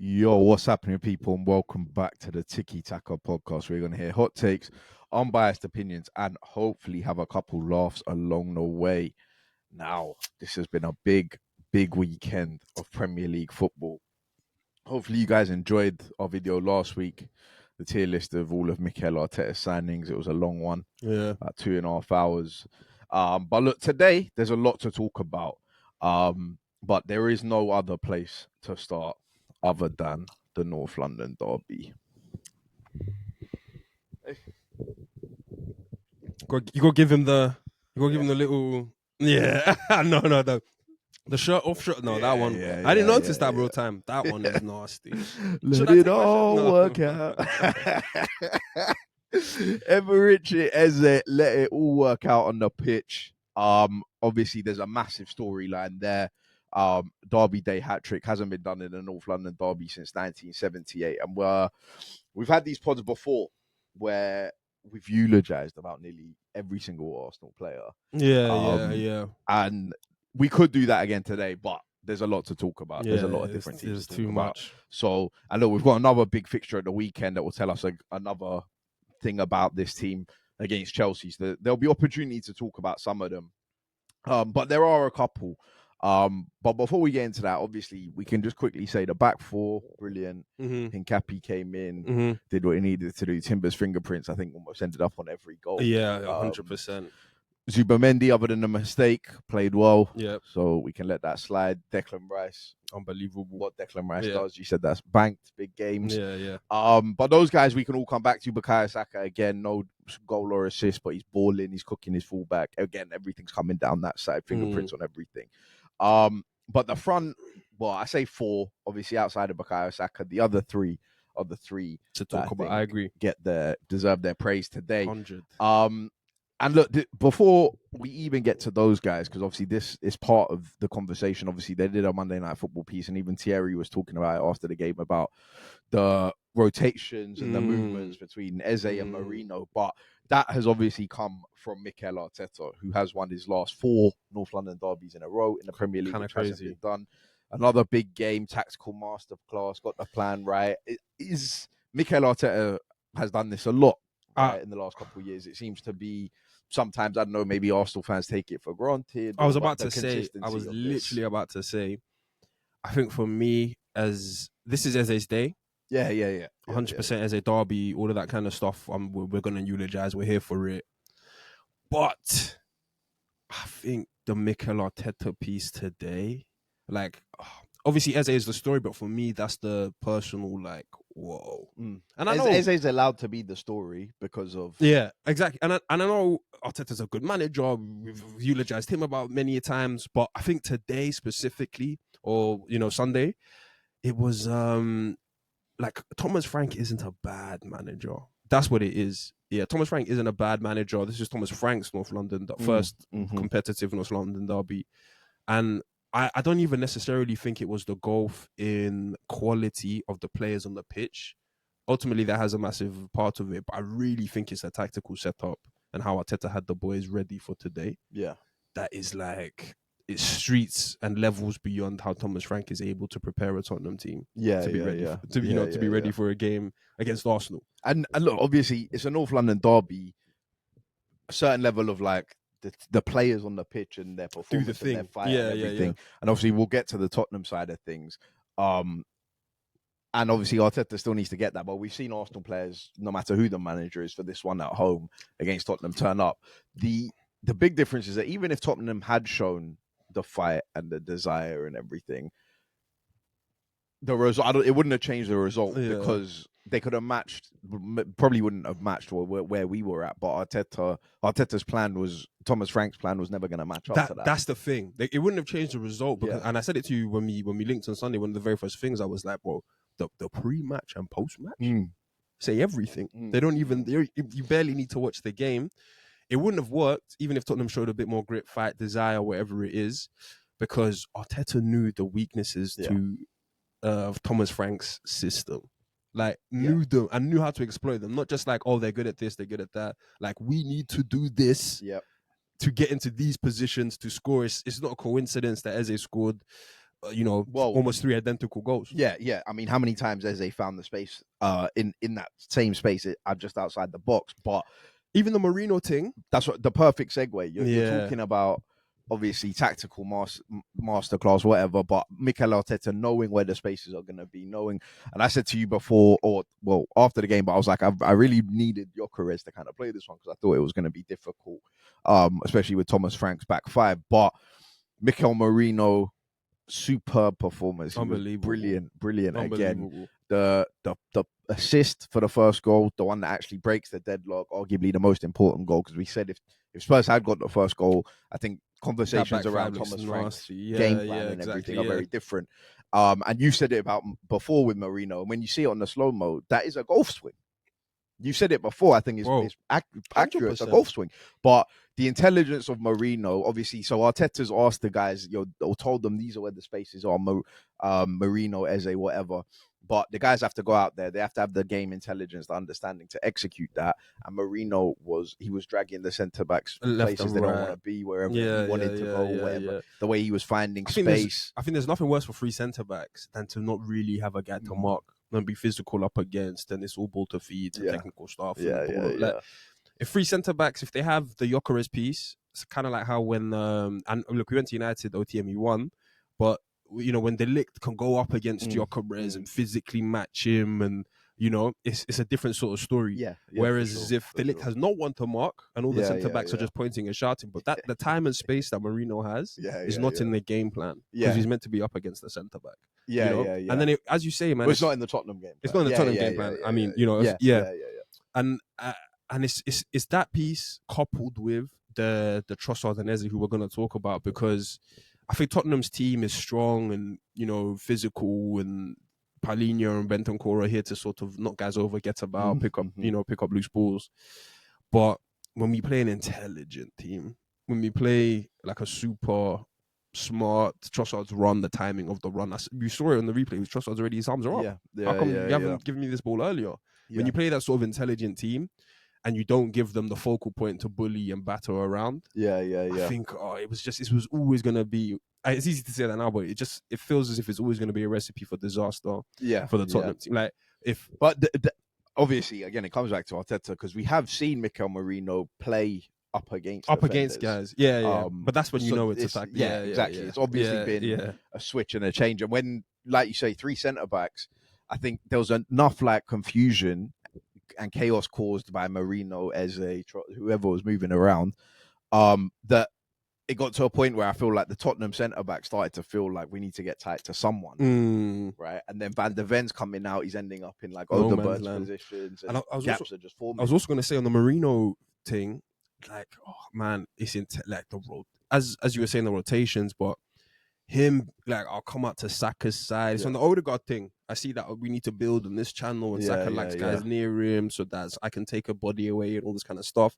Yo, what's happening, people, and welcome back to the Tiki Taka podcast. We're going to hear hot takes, unbiased opinions, and hopefully have a couple laughs along the way. Now, this has been a big weekend of Premier League football. Hopefully, you guys enjoyed our video last week, the tier list of all of Mikel Arteta's signings. It was a long one, about 2.5 hours. But look, today there's a lot to talk about. But there is no other place to start other than the North London derby. You go give him the little the shirt off shirt. No, that one. I didn't notice that real time. That one is nasty. Let it all work out. Richie Eze, let it all work out on the pitch. Obviously there's a massive storyline there. Derby Day Hattrick hasn't been done in the North London derby since 1978, and we've had these pods before where we've eulogized about nearly every single Arsenal player. Yeah. And we could do that again today, but there's a lot to talk about. There's a lot of different things. There's too much. So, and look, we've got another big fixture at the weekend that will tell us another thing about this team against Chelsea. So there'll be opportunity to talk about some of them. But there are a couple. But before we get into that, obviously, we can just quickly say the back four, brilliant. Hincapi came in, did what he needed to do. Timber's fingerprints, I think, almost ended up on every goal. Yeah, 100%. Zubamendi, other than the mistake, played well. Yeah. So we can let that slide. Declan Rice. Unbelievable. What Declan Rice does. You said that's banked, big games. Yeah. But those guys we can all come back to. Bukayo Saka, again, no goal or assist, but he's balling, he's cooking his fullback. Again, everything's coming down that side, fingerprints on everything. But the front, well, I say four, obviously outside of Bukayo Saka, the other three are the three to talk about. I agree. Deserve their praise today. 100. And look, before we even get to those guys, because obviously this is part of the conversation. Obviously, they did a Monday Night Football piece, and even Thierry was talking about it after the game about the rotations and the movements between Eze and Marino. But that has obviously come from Mikel Arteta, who has won his last 4 North London derbies in a row in the Premier League, which hasn't been done. Another big game, tactical masterclass, got the plan right. Mikel Arteta has done this a lot in the last couple of years. It seems to be sometimes, I don't know, maybe Arsenal fans take it for granted. I was literally about to say, I think for me, as this is Eze's day. Yeah. 100% Eze derby, all of that kind of stuff. We're going to eulogize. We're here for it. But I think the Mikel Arteta piece today, obviously Eze is the story, but for me, that's the personal, whoa. And I know Eze's allowed to be the story because of... Yeah, exactly. And I know Arteta's a good manager. We've eulogized him about many times, but I think today specifically, or, Sunday, it was... Thomas Frank isn't a bad manager. That's what it is. Yeah, Thomas Frank isn't a bad manager. This is Thomas Frank's North London, first competitive North London derby. And I don't even necessarily think it was the golf in quality of the players on the pitch. Ultimately, that has a massive part of it. But I really think it's a tactical setup and how Arteta had the boys ready for today. Yeah. That is it's streets and levels beyond how Thomas Frank is able to prepare a Tottenham team to be ready for a game against Arsenal. And look, obviously it's a North London derby. A certain level of the players on the pitch and their performance and their fight and everything. And obviously we'll get to the Tottenham side of things. And obviously Arteta still needs to get that, but we've seen Arsenal players, no matter who the manager is for this one at home against Tottenham, turn up. The big difference is that even if Tottenham had shown the fight and the desire and everything, the result, it wouldn't have changed the result because they could have probably wouldn't have matched where we were at. But Arteta's plan was, Thomas Frank's plan was never going to match up to that. That's the thing. It wouldn't have changed the result. Because, and I said it to you when we linked on Sunday, one of the very first things I was like, well, the pre-match and post-match say everything. They don't even, you barely need to watch the game. It wouldn't have worked even if Tottenham showed a bit more grit, fight, desire, whatever it is, because Arteta knew the weaknesses of Thomas Frank's system. Knew them and knew how to exploit them. Not just they're good at this, they're good at that. We need to do this to get into these positions to score. It's not a coincidence that Eze scored almost 3 identical goals. Yeah. I mean, how many times Eze found the space in that same space just outside the box? But even the Marino thing, that's what the perfect segue. You're talking about, obviously, tactical masterclass, whatever, but Mikel Arteta knowing where the spaces are going to be, knowing. And I said to you before, after the game, but I was like, I really needed Gyökeres to kind of play this one because I thought it was going to be difficult, especially with Thomas Frank's back five. But Mikel Marino, superb performance. He was brilliant again. The assist for the first goal, the one that actually breaks the deadlock, arguably the most important goal, because we said if Spurs had got the first goal, I think conversations around Thomas Frank's game plan and everything are very different. And you said it about before with Marino, and when you see it on the slow-mo, that is a golf swing. You said it before. I think it's accurate. It's a golf swing. But the intelligence of Marino, obviously, so Arteta's asked the guys, or told them these are where the spaces are, Marino, Eze, whatever. But the guys have to go out there. They have to have the game intelligence, the understanding to execute that. And Marino was dragging the centre-backs places they don't want to be, wherever he wanted to go, whatever. Yeah. The way he was finding space. I think there's nothing worse for 3 centre-backs than to not really have a guy to mark and be physical up against, and it's all ball to feed, technical stuff. If 3 centre-backs, if they have the Gyökeres piece, it's kind of like how when, and look, we went to United, OTM, he won, but when De Ligt can go up against Gyökeres and physically match him, and it's a different sort of story. Whereas if De Ligt has no one to mark and all the centre backs are just pointing and shouting, but that the time and space that Marino has is not in the game plan because he's meant to be up against the centre back. And then as you say, man, it's not in the Tottenham game. It's not in the Tottenham game plan. I mean, and it's that piece coupled with the Trossard and Eze who we're going to talk about, because I think Tottenham's team is strong and, physical, and Paulinho and Bentancur are here to sort of knock guys over, get about, pick up loose balls. But when we play an intelligent team, when we play like a super smart, Trossard's run, the timing of the run, you saw it on the replay, Trossard's already, his arms are up. How come you haven't given me this ball earlier? When you play that sort of intelligent team, and you don't give them the focal point to bully and batter around. I think it was always going to be. It's easy to say that now, but it feels as if it's always going to be a recipe for disaster. For the Tottenham team. Obviously, again, it comes back to Arteta, because we have seen Mikel Marino play up against guys. But that's when it's a fact. Exactly. It's obviously been a switch and a change, and when, like you say, 3 centre backs, I think there was enough confusion and chaos caused by Marino, Eze, whoever was moving around, that it got to a point where I feel like the Tottenham centre-back started to feel like we need to get tight to someone, right? And then Van der Ven's coming out, he's ending up in Odegaard's positions, and gaps are just forming. I was also going to say on the Marino thing, it's in the road, as you were saying, the rotations, but him, I'll come out to Saka's side. It's on the Odegaard thing. I see that we need to build on this channel, and Saka likes guys near him, so that I can take a body away and all this kind of stuff.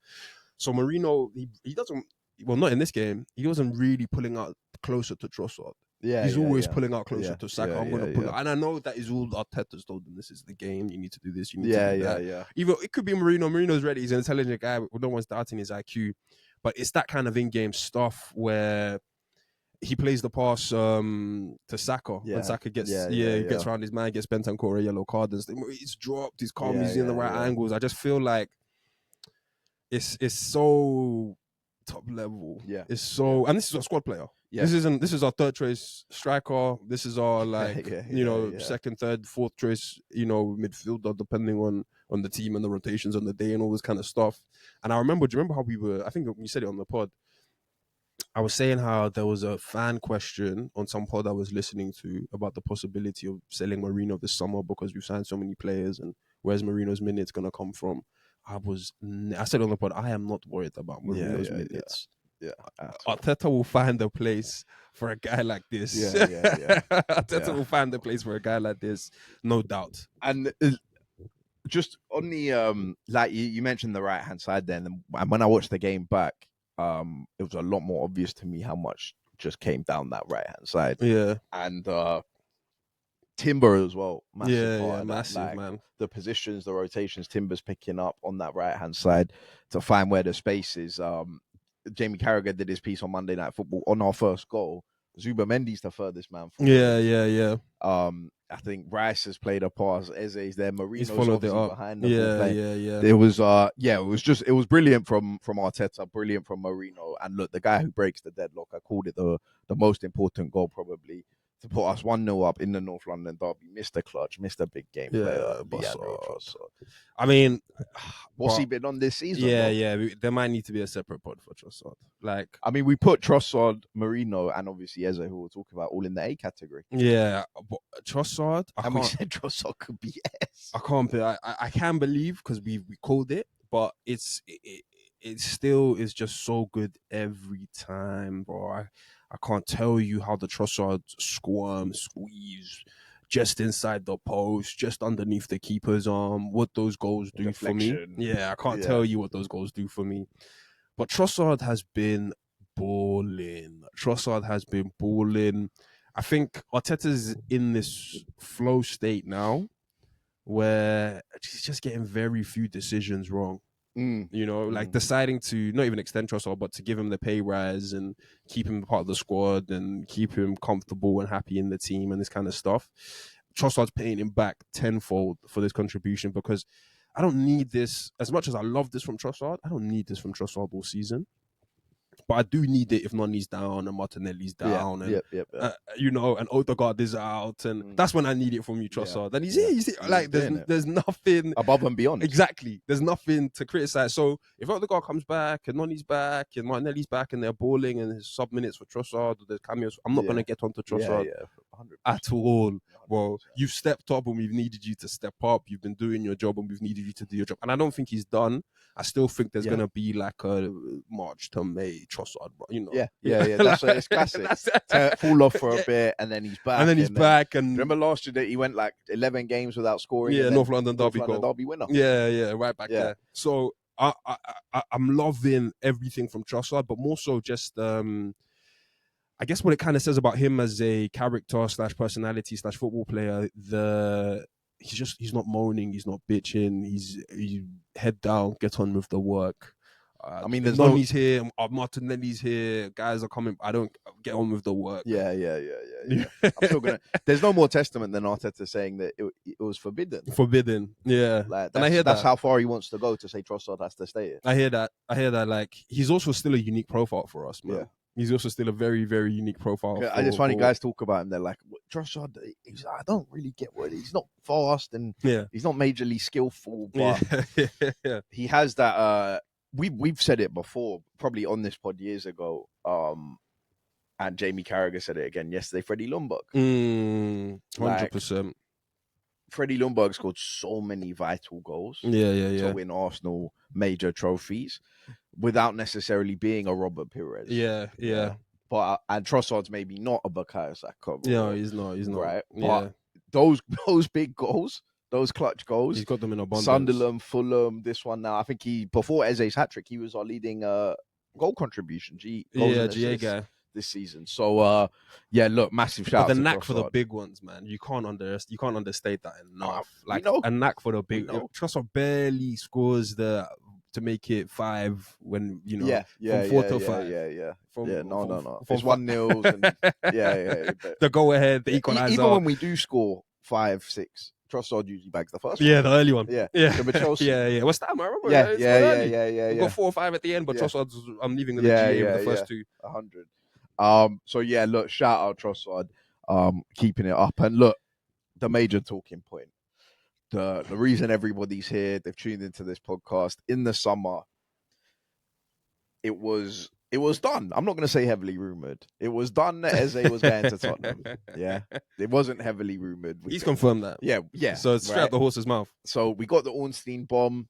So Marino, he doesn't, not in this game, he wasn't really pulling out closer to Trossard. He's always pulling out closer to Saka. I'm going to pull out. And I know that is all Arteta's told him. This is the game. You need to do this. You need to do that. Even it could be Marino. Marino's ready. He's an intelligent guy. No one's doubting his IQ. But it's that kind of in-game stuff where he plays the pass to Saka, and Saka gets gets around his man, gets Bentancur a yellow card, and he's dropped, he's calm, he's in the right angles. I just feel like it's so top level. It's so, and this is a squad player. This is our 3rd choice striker. This is our second, 3rd, 4th choice, midfielder, depending on the team and the rotations on the day and all this kind of stuff. And do you remember how we were, I think we said it on the pod, I was saying how there was a fan question on some pod I was listening to about the possibility of selling Marino this summer because we've signed so many players, and where's Marino's minutes going to come from? I said on the pod, I am not worried about Marino's minutes. Arteta will find a place for a guy like this. Arteta will find a place for a guy like this, no doubt. And just on the you mentioned the right hand side then, and when I watched the game back, it was a lot more obvious to me how much just came down that right hand side. And Timber as well, massive, man. The positions, the rotations, Timber's picking up on that right hand side to find where the space is. Jamie Carragher did his piece on Monday Night Football on our first goal. Zubamendi's the furthest man forward. Yeah. I think Rice has played a pass. Eze's there. Marino's followed it obviously up. behind the ball playing. Yeah. It was brilliant from Arteta, brilliant from Marino. And look, the guy who breaks the deadlock, I called it the most important goal probably to put us 1-0 up in the North London derby. Mr. Clutch, Mr. Big Game player. I mean, what's he been on this season? Yeah. There might need to be a separate pod for Trossard. Like, I mean, we put Trossard, Marino, and obviously Eze, who we'll talk about, all in the A category. Yeah, but Trossard, we said Trossard could be S. I can't. I can't believe because we called it, but it still is just so good every time, bro. I can't tell you how the Trossard squeeze just inside the post, just underneath the keeper's arm, what those goals do for me. Yeah, I can't tell you what those goals do for me. But Trossard has been balling. I think Arteta's in this flow state now where he's just getting very few decisions wrong. Like deciding to not even extend Trossard, but to give him the pay rise and keep him part of the squad and keep him comfortable and happy in the team and this kind of stuff. Trossard's paying him back tenfold for this contribution because I don't need this. As much as I love this from Trossard, I don't need this from Trossard all season. But I do need it if Nani's down and Martinelli's down and and Odegaard is out, and that's when I need it from you, Trossard. And he's here. You see, like there's nothing above and beyond. Exactly. There's nothing to criticize. So if Odegaard comes back and Nani's back and Martinelli's back and they're balling and there's sub minutes for Trossard, or there's cameos, I'm not gonna get onto Trossard at all. Well, you've stepped up when we've needed you to step up. You've been doing your job when we've needed you to do your job, and I don't think he's done. I still think there's gonna be like a March to May Trossard, That's it's classic. Fall off for a bit, and then he's back. And remember last year that he went like 11 games without scoring. Yeah, North London derby winner. Yeah, right back there. So I'm loving everything from Trossard, but more so just I guess what it kind of says about him as a character / personality / football player. He's not moaning, he's not bitching, he's head down, get on with the work. I mean, there's Nani's here, Martinelli's here, guys are coming. I don't get on with the work. Yeah. I'm still gonna. There's no more testament than Arteta saying that it was forbidden. Yeah. And I hear that's how far he wants to go to say Trossard has to stay here. I hear that. Like, he's also still a unique profile for us, man. Yeah. He's also still a very, very unique profile. I just find guys talk about him. They're like, Trossard, I don't really get what he's not fast and he's not majorly skillful, but he has that. We've said it before, probably on this pod years ago. And Jamie Carragher said it again yesterday. Freddie Ljungberg, 100%. Freddie Ljungberg scored so many vital goals. To win Arsenal major trophies without necessarily being a Robert Pires. Yeah. But and Trossard's maybe not a Bukayo Saka. No, he's not. Right. But those big goals, those clutch goals, he's got them in abundance. Sunderland, Fulham, this one now. I think before Eze's hat-trick, he was our leading goal contribution. GA guy this season. So look, massive shout out. The knack for the big ones, man. You can't understate that enough. A knack for the big. Trossard barely scores to make it 5 when from 4 to 5. No. It's 1-0 and the go ahead, the equalizer. Even when we do score 5, 6, Trossard usually bags the first one. The early one. Yeah. What's that? I remember. Yeah. We got 4 or 5 at the end, but Trossard's. I'm leaving the GA with the first 2. 100. So look, shout out Trossard, keeping it up, and look, the major talking point. The reason everybody's here, they've tuned into this podcast in the summer. It was done. I'm not going to say heavily rumored. It was done that Eze was going to Tottenham. Yeah, it wasn't heavily rumored. He's confirmed that. Yeah. So it's straight out the horse's mouth. So we got the Ornstein bomb.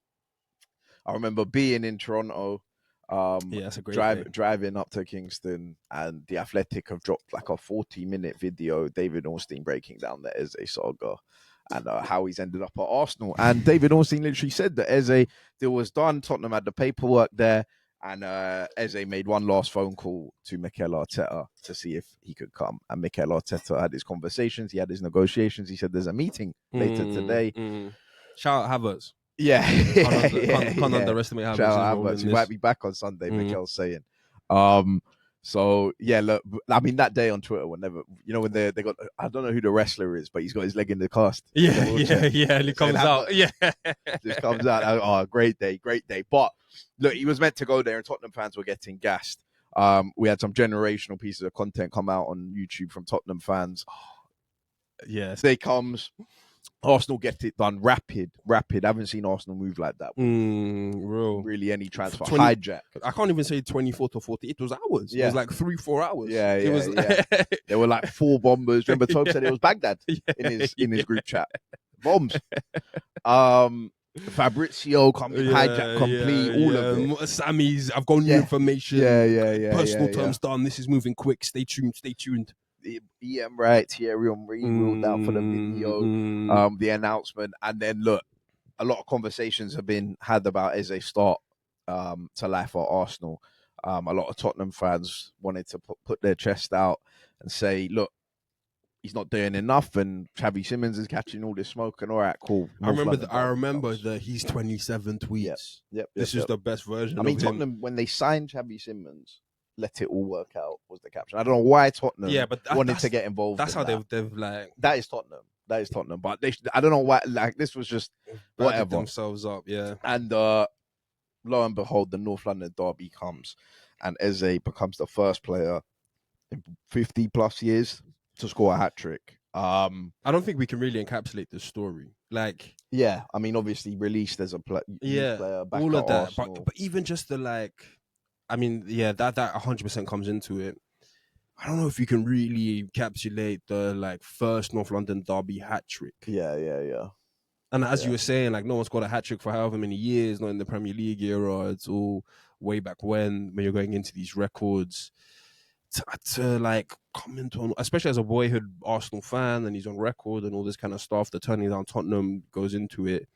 I remember being in Toronto. That's a great driving up to Kingston, and the Athletic have dropped like a 40-minute video. David Ornstein breaking down the Eze saga. And how he's ended up at Arsenal. And David Ornstein literally said that Eze deal was done. Tottenham had the paperwork there. And Eze made one last phone call to Mikel Arteta to see if he could come. And Mikel Arteta had his conversations. He had his negotiations. He said there's a meeting later today. Shout out Havertz. Yeah. Can't underestimate Havertz. Shout out Havertz. He might be back on Sunday, Mikel's saying. So yeah, look, I mean that day on Twitter, whenever when they got, I don't know who the wrestler is, but he's got his leg in the cast. Yeah, and it comes out. Yeah, just comes out. Oh, great day. But look, he was meant to go there, and Tottenham fans were getting gassed. We had some generational pieces of content come out on YouTube from Tottenham fans. Yes, they comes. Arsenal get it done rapid. I haven't seen Arsenal move like that. Really any transfer. Hijack. I can't even say 24 to 40. It was hours. Yeah. It was like 3-4 hours. Yeah. There were like 4 bombers. Remember Tobe said it was Baghdad in his group chat. Bombs. Fabrizio hijack complete, all of it. Sammy's, I've got new information. Personal terms done. This is moving quick. Stay tuned. EM right, Thierry Henry ruled out for the video, the announcement, and then look, a lot of conversations have been had about Eze start to life at Arsenal. A lot of Tottenham fans wanted to put their chest out and say, look, he's not doing enough, and Xavi Simons is catching all this smoke. And all right, cool. I remember the he's 27 tweets. Yep. This is the best version. I mean, Tottenham, when they signed Xavi Simons, let it all work out was the caption. I don't know why Tottenham wanted to get involved. That's how they've like. That is Tottenham. But I don't know why. Like, this was just whatever themselves up. Yeah. And lo and behold, the North London derby comes, and Eze becomes the first player in 50 plus years to score a hat trick. I don't think we can really encapsulate the story. Like, yeah, I mean, obviously released as a player, back all of that, Arsenal. but even just the like. I mean, yeah, that 100% comes into it. I don't know if you can really encapsulate the like first North London derby hat trick. Yeah. And as you were saying, like no one's got a hat trick for however many years, not in the Premier League era. It's all way back when you're going into these records. To like comment on, especially as a boyhood Arsenal fan, and he's on record and all this kind of stuff. The turning down Tottenham goes into it.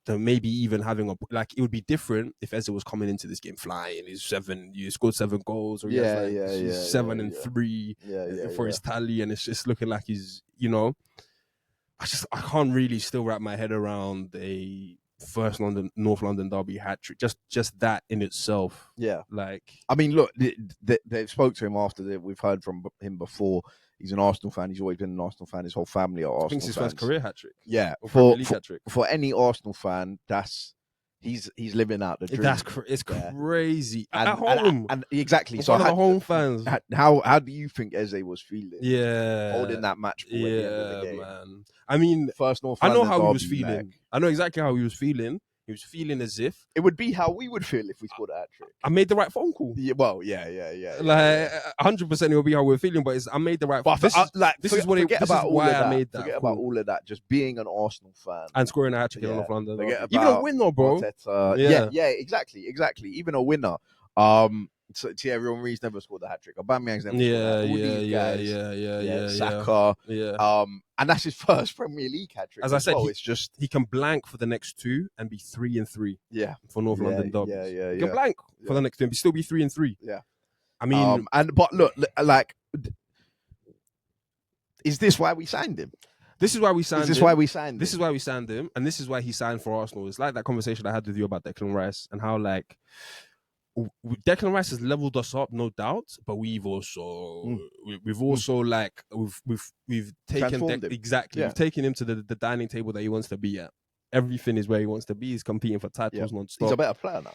Maybe even having it would be different if Eze was coming into this game flying. You scored 7 goals, or he has 7 and 3 for his tally, and it's just looking like he's, I can't really still wrap my head around a first North London derby hat trick. Just that in itself. Yeah. Like, I mean, look, they spoke to him after that. We've heard from him before. He's an Arsenal fan. He's always been an Arsenal fan. His whole family are Arsenal fans. I think it's his first career hat trick. Yeah, for any Arsenal fan, he's living out the dream. It's crazy at home, and exactly. So home fans. How do you think Eze was feeling? Yeah, holding that match ball at the end of the game. Man. I mean, first North I know London how he was derby, feeling. like, I know exactly how he was feeling. He was feeling as if it would be how we would feel if we scored a hat trick. I made the right phone call. Yeah, well, yeah. Like 100%, it will be how we're feeling. But I made the right. But this is why I made that. Forget about all of that. Just being an Arsenal fan and scoring a hat trick in North London. Even a winner, bro. Yeah, exactly. Even a winner. So Thierry Henry's never scored a hat trick. Aubameyang's never scored a Saka. And that's his first Premier League hat trick. As I said, it's just he can blank for the next 2 and be 3-3. Yeah, for North London derbies. He can blank for the next 2 and still be 3-3. Yeah, I mean, but look, like, is this why we signed him? This is why we signed him. This is why we signed him. This is why we signed him, and this is why he signed for Arsenal. It's like that conversation I had with you about Declan Rice and how like. Declan Rice has leveled us up, no doubt, but we've also we've taken we've taken him to the dining table that he wants to be at. Everything is where he wants to be. He's competing for titles non-stop. He's a better player now.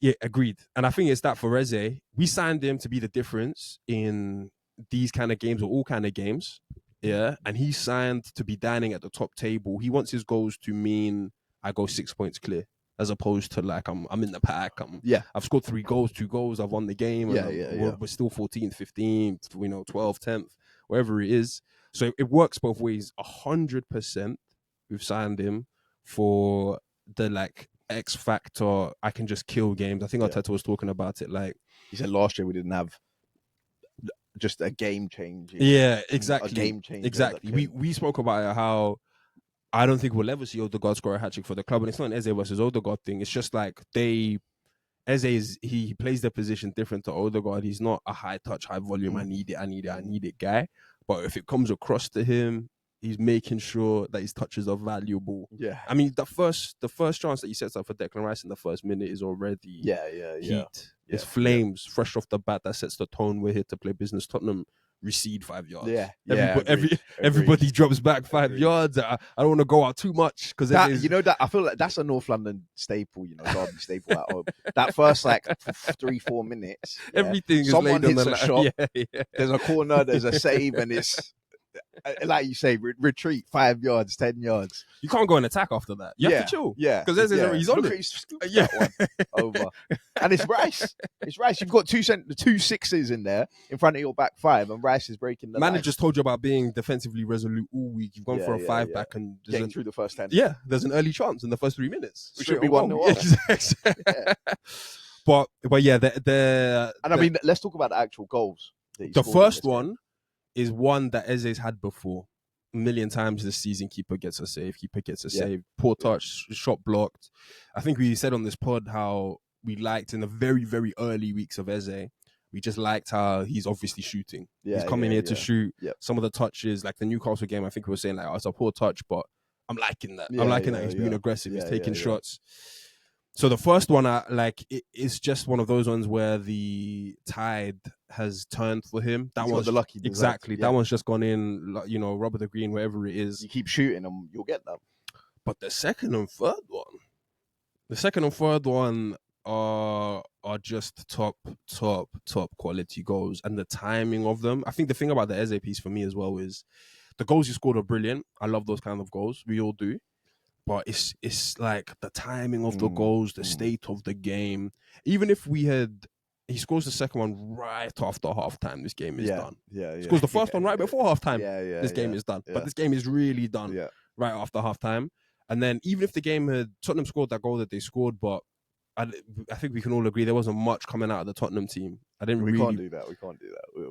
Yeah, agreed. And I think it's that for Eze, we signed him to be the difference in these kind of games or all kind of games. Yeah, and he signed to be dining at the top table. He wants his goals to mean I go 6 points clear. As opposed to like I'm in the pack. I've scored 3 goals, 2 goals. I've won the game. We're still 14th, 15th, 12th, 10th, wherever it is. So it works both ways. 100%. We've signed him for the like X factor. I can just kill games. I think Arteta was talking about it. Like he said last year we didn't have just a game changing. Yeah, exactly. A game changer. Exactly. We spoke about how. I don't think we'll ever see Odegaard score a hat-trick for the club. And it's not an Eze versus Odegaard thing. It's just like Eze he plays the position different to Odegaard. He's not a high touch, high volume, I need it guy. But if it comes across to him, He's making sure that his touches are valuable. Yeah. I mean, the first chance that he sets up for Declan Rice in the first minute is already heat. It's flames fresh off the bat that sets the tone. We're here to play business. Tottenham recede 5 yards. Everybody drops back 5 yards. I don't want to go out too much because that I feel like that's a North London staple, Derby staple at home. That first 3-4 minutes, everything someone is hits a shot. Yeah. There's a corner, there's a save, and it's like you say, retreat 5 yards, 10 yards. You can't go and attack after that. You have to chill. Yeah, because he's on it. Over, and it's Rice. It's Rice. You've got two sixes in there in front of your back five, and Rice is breaking the line. Manager's told you about being defensively resolute all week. You've gone for a 5-back and getting through the first 10. Yeah, there's an early chance in the first 3 minutes. We should be 1-0. But yeah, and I mean, let's talk about the actual goals. The first one is one that Eze's had before. A million times this season, keeper gets a save, poor touch, shot blocked. I think we said on this pod how we liked in the very, very early weeks of Eze, we just liked how he's obviously shooting. He's coming here to shoot. Some of the touches, like the Newcastle game, I think we were saying it's a poor touch, but I'm liking that. I'm liking that he's being aggressive. He's taking shots. So the first one, it's just one of those ones where the tide has turned for him. That was the lucky deserved. Exactly. That one's just gone in, rubber the green, wherever it is. You keep shooting them, you'll get them. But the second and third one are just top quality goals, and the timing of them. I think the thing about the Eze piece for me as well is the goals he scored are brilliant. I love those kind of goals. We all do. But it's like the timing of the goals, the state of the game. Even if he scores the second one right after halftime, this game is done. He scores the first one right before halftime. This game is done. But this game is really done right after halftime. And then even if the game had Tottenham scored that goal that they scored, but I think we can all agree there wasn't much coming out of the Tottenham team. We can't do that.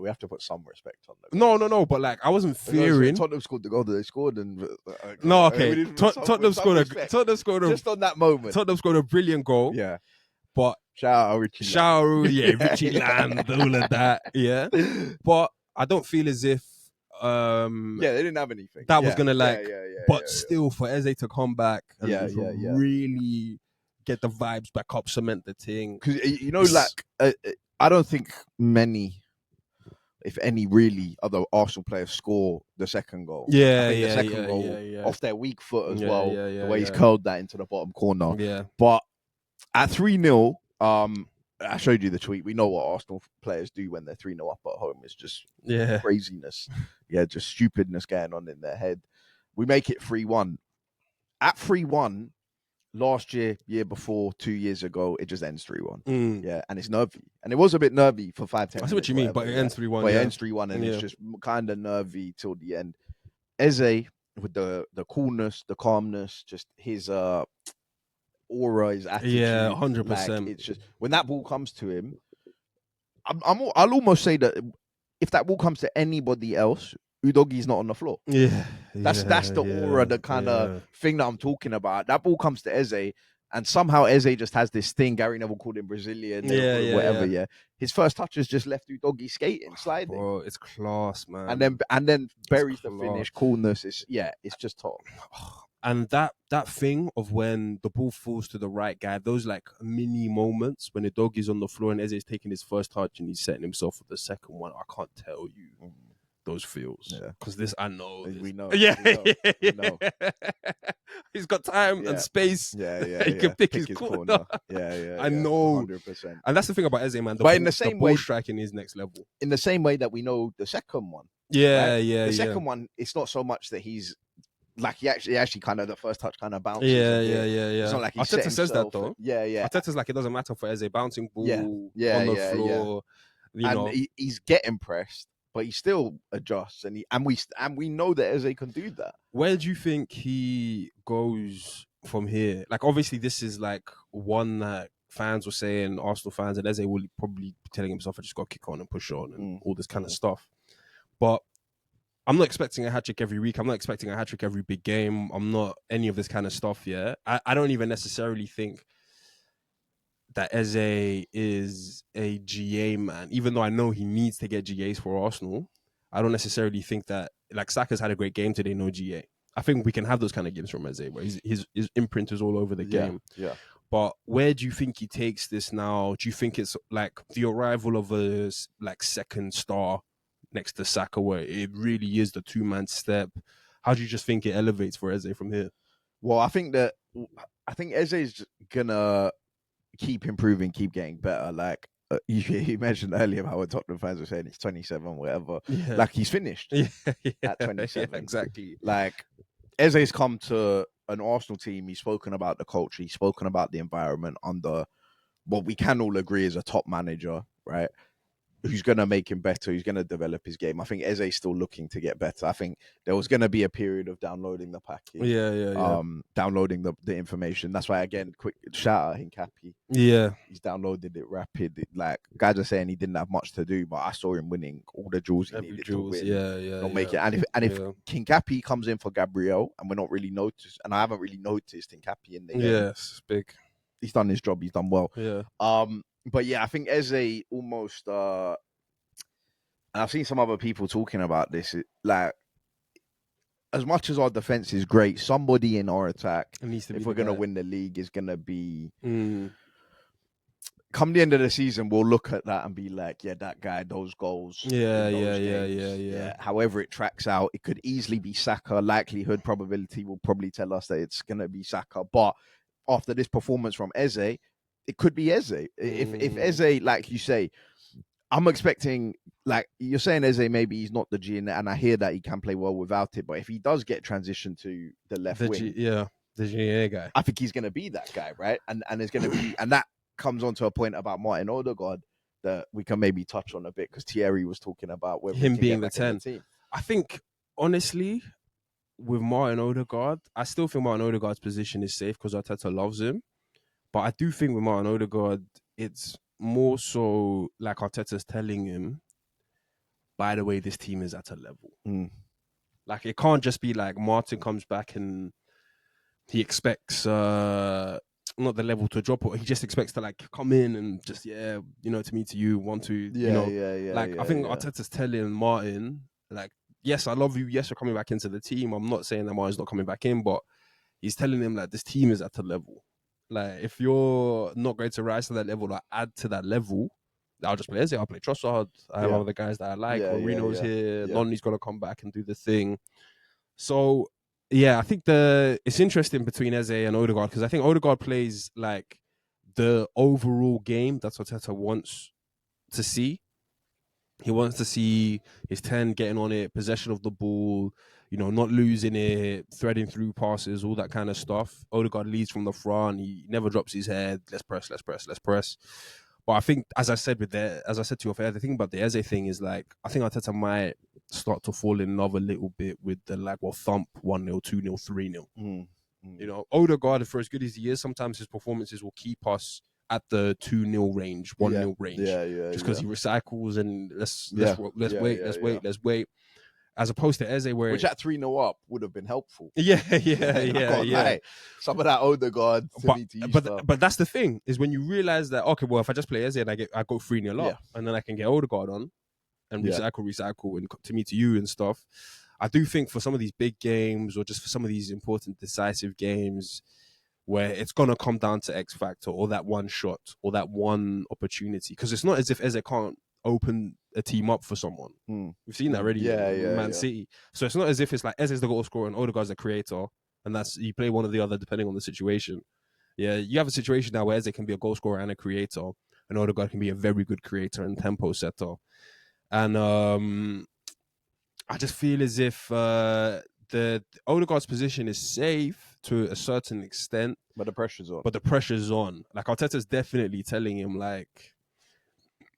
We have to put some respect on them. No. But I wasn't fearing. Tottenham scored the goal that they scored, and Tottenham scored just on that moment. Tottenham scored a brilliant goal. Yeah, but shout out Richie. Richie Land, all of that. Yeah, but I don't feel as if they didn't have anything. That was gonna but still for Eze to come back and really get the vibes back up, cement the thing. Because I don't think many, if any, really other Arsenal players score the second goal. The second goal off their weak foot as well. The way he's curled that into the bottom corner. Yeah. But at 3-0, I showed you the tweet. We know what Arsenal players do when they're 3-0 up at home. It's just craziness. Just stupidness going on in their head. We make it 3-1. At 3-1, last year before, 2 years ago, it just ends 3-1. Yeah, and it's nervy. And it was a bit nervy for 5-10 minutes. I see what you mean, but it ends 3-1. But it ends 3-1, and it's just kind of nervy till the end. Eze, with the coolness, the calmness, just his aura, his attitude. Yeah, 100%. It's just, when that ball comes to him, I'll almost say that if that ball comes to anybody else, Udogie's not on the floor. That's the aura, the kind of thing that I'm talking about. That ball comes to Eze, and somehow Eze just has this thing. Gary Neville called him Brazilian, whatever. His first touch is just left Udogie skating, sliding. Bro, it's class, man. And then buries the finish, coolness. It's just top. And that thing of when the ball falls to the right guy, those mini moments when Udogie's on the floor and Eze's taking his first touch and he's setting himself for the second one, I can't tell you. Those feels, because this I know. We know. We know. He's got time and space. He can pick his corner. I know. 100%. And that's the thing about Eze, man. But in the same way, ball striking is next level. In the same way that we know the second one. The second one, it's not so much that he's he actually kind of the first touch kind of bounces. It's not like he Arteta says that though. Arteta's it doesn't matter for Eze, bouncing ball on the floor. And he's getting pressed. But he still adjusts, and we know that Eze can do that. Where do you think he goes from here? Obviously, this is one that fans were saying, Arsenal fans, and Eze will probably be telling himself, I just got to kick on and push on and all this kind of stuff. But I'm not expecting a hat-trick every week. I'm not expecting a hat-trick every big game. I'm not any of this kind of stuff yet. I don't even necessarily think that Eze is a GA man, even though I know he needs to get GAs for Arsenal. I don't necessarily think that like Saka's had a great game today, no GA. I think we can have those kind of games from Eze, where his imprint is all over the game. Yeah. But where do you think he takes this now? Do you think it's like the arrival of a like second star next to Saka, where it really is the 2-man step? How do you just think it elevates for Eze from here? Well, I think Eze is gonna keep improving, keep getting better. Like you mentioned earlier how Tottenham fans were saying he's 27, whatever. Yeah. Like he's finished at 27. Yeah, exactly. Like Eze's come to an Arsenal team. He's spoken about the culture. He's spoken about the environment under what we can all agree is a top manager, right? Who's going to make him better, who's going to develop his game. I think Eze's still looking to get better. I think there was going to be a period of downloading the package. Yeah. Downloading the information. That's why, again, quick shout out Hincapi. Yeah. He's downloaded it rapid. Like, guys are saying he didn't have much to do, but I saw him winning all the duels he needed to win. Yeah. Make it. And if Hincapi comes in for Gabriel, and we're not really noticed, and I haven't really noticed Hincapi in the game. Yeah, it's big. He's done his job. He's done well. Yeah. But yeah, I think Eze almost, and I've seen some other people talking about this, like, as much as our defense is great, somebody in our attack, if we're going to win the league, is going to be, come the end of the season, we'll look at that and be like, yeah, that guy, those goals. Yeah. However it tracks out, it could easily be Saka. Likelihood, probability will probably tell us that it's going to be Saka. But after this performance from Eze, it could be Eze. If Eze, like you say, I'm expecting, like you're saying, Eze, maybe he's not the G, and I hear that he can play well without it. But if he does get transitioned to the left wing, the GA guy, I think he's going to be that guy, right? And it's going to be, and that comes on to a point about Martin Odegaard that we can maybe touch on a bit, because Thierry was talking about him being the 10. I think, honestly, with Martin Odegaard, I still think Martin Odegaard's position is safe because Arteta loves him. But I do think with Martin Odegaard, it's more so like Arteta's telling him, by the way, this team is at a level. Like, it can't just be like Martin comes back and he expects not the level to drop, or he just expects to like come in and just, to me, to you, want to, I think Arteta's telling Martin, like, yes, I love you. Yes, you're coming back into the team. I'm not saying that Martin's not coming back in, but he's telling him like this team is at a level. Like, if you're not going to rise to that level or add to that level, I'll just play Eze, I'll play Trossard. I have other guys that I like. Marino's here. Nonny's got to come back and do the thing. So, I think it's interesting between Eze and Odegaard, because I think Odegaard plays like the overall game that's what Arteta wants to see. He wants to see his 10 getting on it, possession of the ball, not losing it, threading through passes, all that kind of stuff. Odegaard leads from the front. He never drops his head. Let's press. But I think, as I said to you off air, the thing about the Eze thing is, like, I think Arteta might start to fall in love a little bit with the, like, thump 1-0, 2-0, 3-0. Odegaard, for as good as he is, sometimes his performances will keep us at the 2-0 range, 1-0 range. Just because he recycles and let's wait. As opposed to Eze, which at 3-0 up would have been helpful. Yeah. Some of that Odegaard. But that's the thing, is when you realize that, okay, well, if I just play Eze and I go 3-0 up, and then I can get Odegaard on and recycle and to me, to you and stuff. I do think for some of these big games, or just for some of these important decisive games, where it's going to come down to X factor, or that one shot, or that one opportunity. Because it's not as if Eze can't open a team up for someone. We've seen that already in Man City. So it's not as if it's like Eze's the goal scorer and Odegaard's the creator, and that's, you play one or the other depending on the situation. Yeah, you have a situation now where Eze can be a goal scorer and a creator, and Odegaard can be a very good creator and tempo setter. And I just feel as if the Odegaard's position is safe to a certain extent, but the pressure's on. Like, Arteta's definitely telling him, like,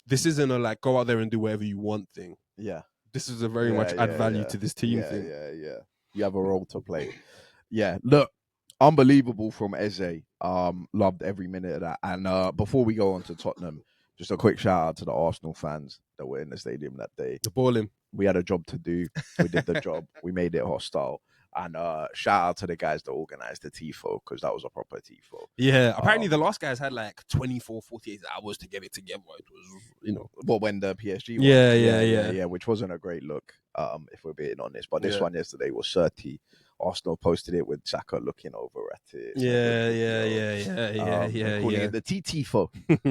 this isn't a like go out there and do whatever you want thing. Yeah, this is a very much add value to this team thing. Yeah. You have a role to play. Yeah, look, unbelievable from Eze. Loved every minute of that. And before we go on to Tottenham, just a quick shout out to the Arsenal fans that were in the stadium that day. The balling. We had a job to do. We did the job. We made it hostile. And shout out to the guys that organized the TIFO, because that was a proper TIFO. Yeah, apparently the last guys had like 24, 48 hours to get it together. It was, Well, when the PSG one. Yeah, which wasn't a great look, if we're being honest. But this one yesterday was 30. Arsenal posted it with Saka looking over at it. Yeah. Calling it the TTFO.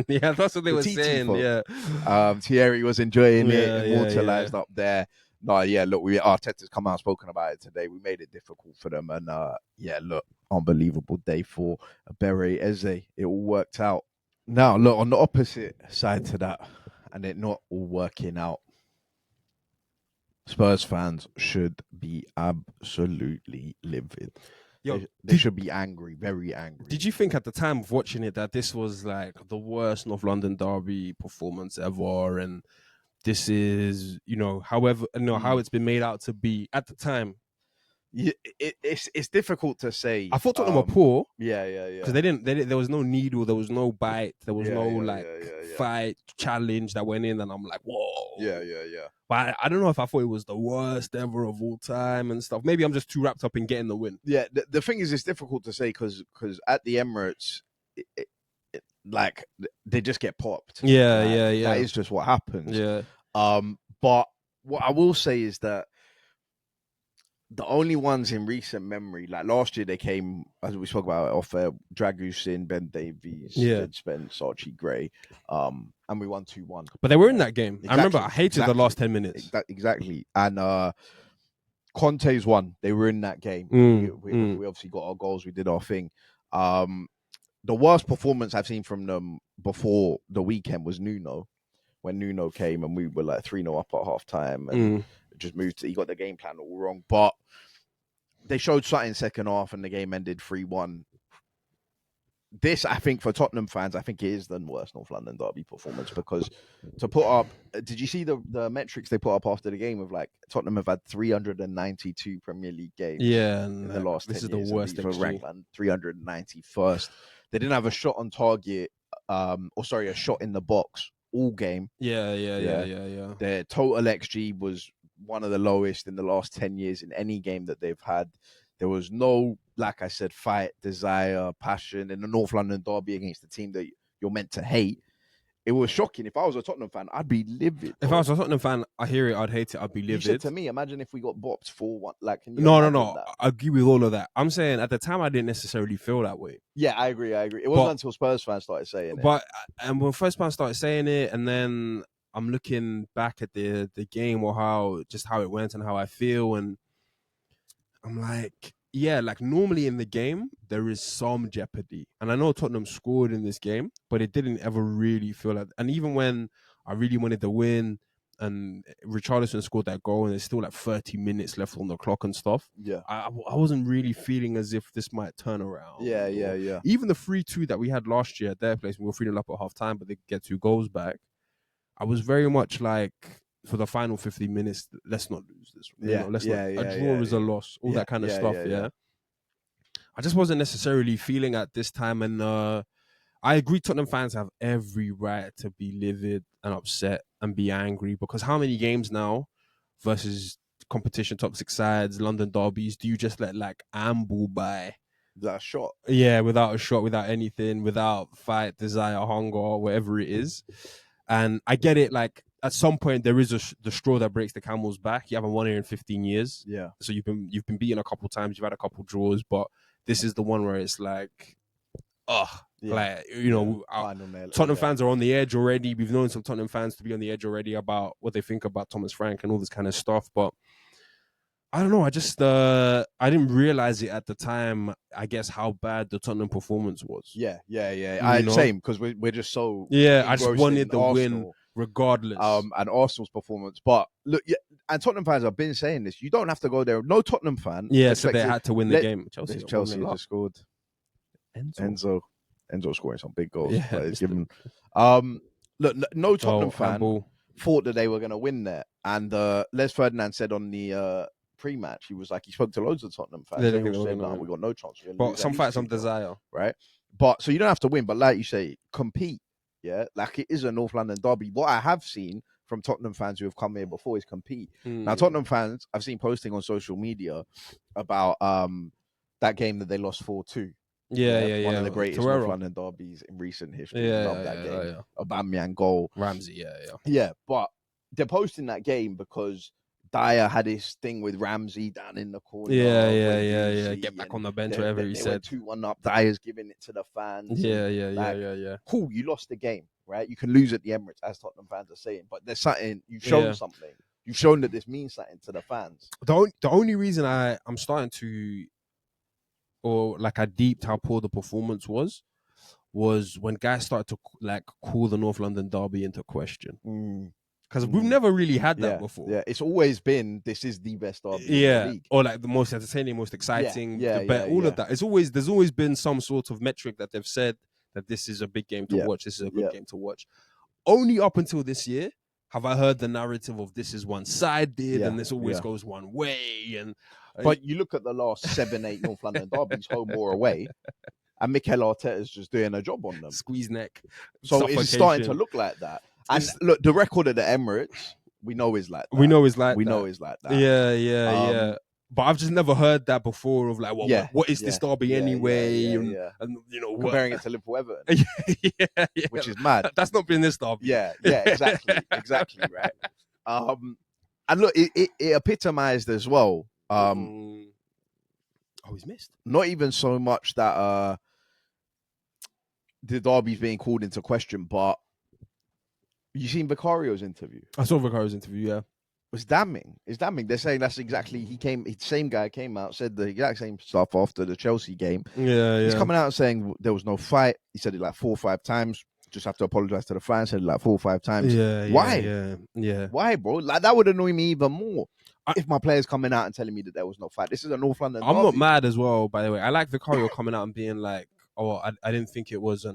Yeah, that's what they were saying. Yeah. Thierry was enjoying it, immortalized up there. No, yeah, look, Arteta's come out and spoken about it today. We made it difficult for them. And look, unbelievable day for Bere Eze. It all worked out. Now, look, on the opposite side to that, and it not all working out, Spurs fans should be absolutely livid. They should be angry, very angry. Did you think at the time of watching it that this was like the worst North London derby performance ever? And this is, how it's been made out to be at the time? Yeah, it's difficult to say. I thought Tottenham were poor. Yeah. Because there was no needle, there was no bite, there was fight, challenge that went in, and I'm like, whoa. Yeah. But I don't know if I thought it was the worst ever of all time and stuff. Maybe I'm just too wrapped up in getting the win. Yeah, the thing is, it's difficult to say because at the Emirates, like they just get popped. Yeah. That is just what happens. Yeah. But what I will say is that the only ones in recent memory, like last year, they came, as we spoke about, off Dragusin, Ben Davies, Ed Spence, Archie Gray, and we won 2-1. But they were in that game. Exactly, I remember I hated the last 10 minutes. Exactly. And Conte's won. They were in that game. We obviously got our goals. We did our thing. The worst performance I've seen from them before the weekend was Nuno. When Nuno came and we were like 3-0 up at half time and just moved he got the game plan all wrong. But they showed something second half and the game ended 3-1. This, I think, for Tottenham fans, I think it is the worst North London derby performance because to put up, did you see the metrics they put up after the game of like Tottenham have had 392 Premier League games in the last 10 years. This is the worst ranked 391st. They didn't have a shot on target, a shot in the box all game. Yeah. Their total XG was one of the lowest in the last 10 years in any game that they've had. There was no, like I said, fight, desire, passion in the North London derby against the team that you're meant to hate. It was shocking. If I was a Tottenham fan, I'd be livid. If I was a Tottenham fan, I hear it, I'd hate it, I'd be livid. You said to me, imagine if we got bopped 4-1. Like, No. I agree with all of that. I'm saying at the time, I didn't necessarily feel that way. Yeah, I agree. It wasn't until Spurs fans started saying it. And when Spurs fans started saying it, and then I'm looking back at the game or how it went and how I feel, and I'm like, yeah, like normally in the game, there is some jeopardy. And I know Tottenham scored in this game, but it didn't ever really feel like, and even when I really wanted to win and Richarlison scored that goal and there's still like 30 minutes left on the clock and stuff. Yeah. I wasn't really feeling as if this might turn around. Yeah. Even the 3-2 that we had last year at their place, we were 3-0 up at half time, but they get 2 goals back. I was very much like, for the final 50 minutes, let's not lose this. A draw is a loss. All that kind of stuff. Yeah. I just wasn't necessarily feeling at this time, and I agree. Tottenham fans have every right to be livid and upset and be angry because how many games now versus competition top 6 sides, London derbies, do you just let like amble by? Without a shot. Yeah, without a shot, without anything, without fight, desire, hunger, whatever it is. And I get it. Like at some point, there is the straw that breaks the camel's back. You haven't won here in 15 years. Yeah. So you've been beaten a couple times. You've had a couple draws, but this is the one where it's like, Tottenham fans are on the edge already. We've known some Tottenham fans to be on the edge already about what they think about Thomas Frank and all this kind of stuff. But I don't know. I just I didn't realize it at the time. I guess how bad the Tottenham performance was. Yeah. Same because we're just so I just wanted the win regardless. And Arsenal's performance, but look, and Tottenham fans have been saying this. You don't have to go there. No Tottenham fan. Yeah, so they had to win the game. Chelsea just scored. Enzo scoring some big goals. Yeah, it's given. Look, no Tottenham fan thought that they were going to win there, and Les Ferdinand said on the pre-match, he was like, he spoke to loads of Tottenham fans. They all said, "No, we got no chance." But some fight, some desire, right? But so you don't have to win, but like you say, compete. Yeah, like it is a North London derby. What I have seen from Tottenham fans who have come here before is compete. Now, Tottenham fans, I've seen posting on social media about that game that they lost 4-2. One of the greatest North London derbies in recent history. Love that game. Aubameyang goal. Ramsey, Yeah, but they're posting that game because Dyer had his thing with Ramsey down in the corner. Get back on the bench, whatever he said. 2-1 up. Dyer's giving it to the fans. Yeah. Cool, you lost the game, right? You can lose at the Emirates, as Tottenham fans are saying, but there's something, you've shown something. You've shown that this means something to the fans. The only reason I'm starting to, or like I deeped how poor the performance was when guys started to like call the North London derby into question. Because we've never really had that before. Yeah, it's always been, this is the best derby in the league. Or like the most entertaining, most exciting, of that. There's always been some sort of metric that they've said that this is a big game to watch. This is a good game to watch. Only up until this year have I heard the narrative of this is one-sided and this always goes one way. But you look at the last 7-8 North London derbies, home or away, and Mikel Arteta's just doing a job on them. Squeeze neck. So it's starting to look like that. And look, the record at the Emirates, we know is like that. We know it's like that. Yeah. But I've just never heard that before of like, what is this derby anyway? And you know, comparing it to Liverpool Everton. Which is mad. That's not been this derby. Yeah, exactly, right. And look, it epitomized as well. He's missed. Not even so much that the derby's being called into question, but you seen Vicario's interview? I saw Vicario's interview, yeah. It's damning. They're saying that's exactly, same guy came out, said the exact same stuff after the Chelsea game. He's coming out and saying there was no fight. He said it like 4 or 5 times. Just have to apologize to the fans. Said it like 4 or 5 times. Why? Why, bro? Like, that would annoy me even more. If my player's coming out and telling me that there was no fight. This is a North London derby. I'm not mad as well, by the way. I like Vicario coming out and being like, I didn't think it was I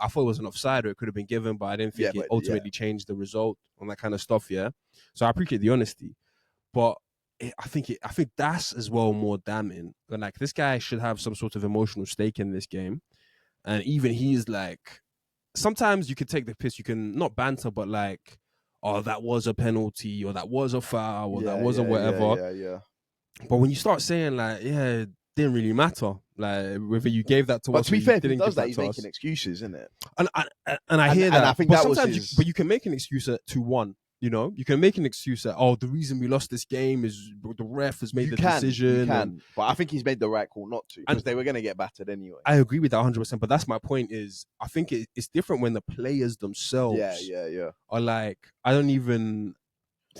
thought it was an offside or it could have been given, but I didn't think it ultimately changed the result on that kind of stuff. Yeah, so I appreciate the honesty, but I think that's as well more damning. And like, this guy should have some sort of emotional stake in this game, and even he's like, sometimes you could take the piss, you can not banter, but like, oh, that was a penalty, or that was a foul, or that was a whatever. But when you start saying like, it didn't really matter. Like, whether you gave that to us, but to be fair, if he does that, he's making excuses, isn't it? And I hear that. And I think that was but you can make an excuse at 2-1. You know, you can make an excuse that, the reason we lost this game is the ref has made decision. You can, but I think he's made the right call not to, because they were going to get battered anyway. I agree with that 100%. But that's my point. Is I think it's different when the players themselves, are like, I don't even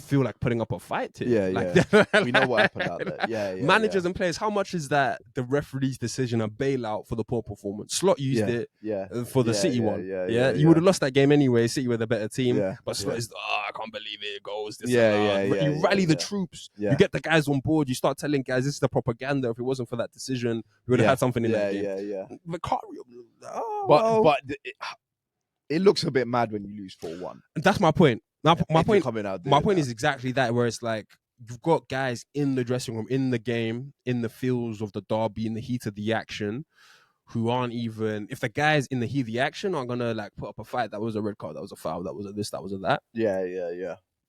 feel like putting up a fight here. We know what happened out there. Managers and players, how much is that the referee's decision a bailout for the poor performance? Slot used it for the City one. You would have lost that game anyway. City were the better team, but Slot is, I can't believe it goes. You rally the troops. You get the guys on board. You start telling guys this is the propaganda. If it wasn't for that decision, we would have had something in that game. But it looks a bit mad when you lose 4-1. That's my point. Now, my point is exactly that, where it's like, you've got guys in the dressing room, in the game, in the feels of the derby, in the heat of the action, who aren't even, if the guys in the heat of the action aren't gonna like put up a fight, that was a red card, that was a foul, that was a this, that was a that.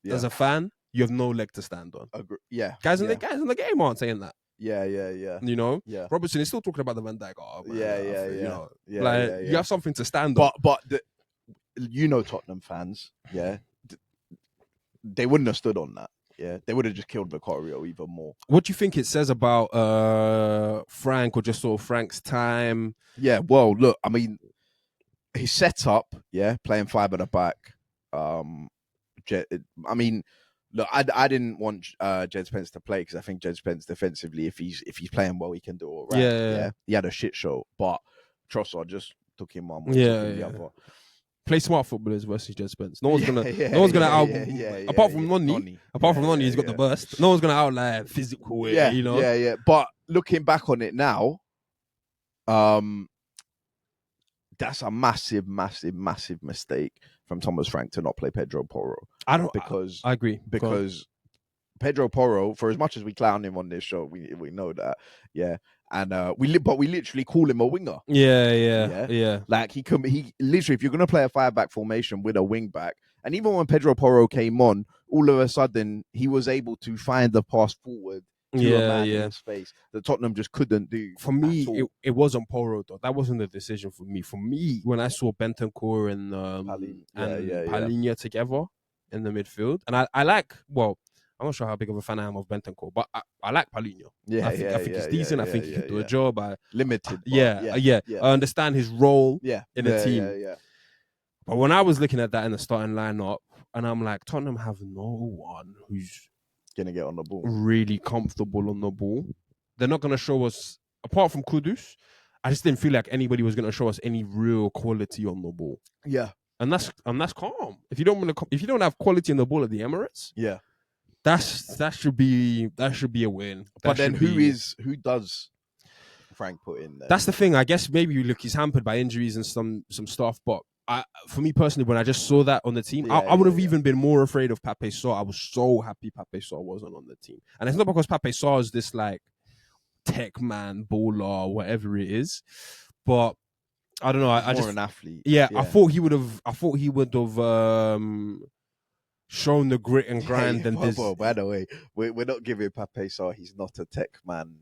As a fan, you have no leg to stand on. Guys in the game aren't saying that. You know, Robertson is still talking about the Van Dijk. You have something to stand on. But Tottenham fans, they wouldn't have stood on that. They would have just killed Vicario even more. What do you think it says about Frank, or just sort of Frank's time? Well, look, I mean, his setup, playing 5 at the back. I mean, look, I didn't want Jed Spence to play, because I think Jed Spence defensively, if he's playing well, he can do all right. He had a shit show, but Trossard just took him one. Play smart footballers versus Jed Spence. No one's gonna out. Apart from Nonny, he's got the burst. No one's gonna outlie physical. You know. But looking back on it now, that's a massive mistake from Thomas Frank to not play Pedro Porro. I agree, because Pedro Porro, for as much as we clown him on this show, we know that, and we literally call him a winger. Yeah. Like, he literally, if you're gonna play a 5-back formation with a wing back And even when Pedro Porro came on, all of a sudden he was able to find the pass forward to a man in space that Tottenham just couldn't do. For me, it wasn't Porro though. That wasn't the decision for me. For me, when I saw Bentancur and Palhinha together in the midfield, and I like, well, I'm not sure how big of a fan I am of Bentancur, but I like Palhinha. I think he's decent. I think he can do a job. Limited. I understand his role in the team. But when I was looking at that in the starting lineup, and I'm like, Tottenham have no one who's gonna get on the ball, really comfortable on the ball. They're not gonna show us, apart from Kudus. I just didn't feel like anybody was gonna show us any real quality on the ball. Yeah, and that's calm. If you don't have quality on the ball at the Emirates, that should be a win. But then who does Frank put in there? That's the thing. I guess maybe you look, he's hampered by injuries and some stuff, but. For me personally, when I just saw that on the team, I would have even been more afraid of Pape Sarr. I was so happy Pape Sarr wasn't on the team. And it's not because Pape Sarr is this like tech man, baller, whatever it is. But I don't know. I just an athlete. Yeah, I thought he would have shown the grit and grind. By the way, we're not giving Pape Sarr. He's not a tech man.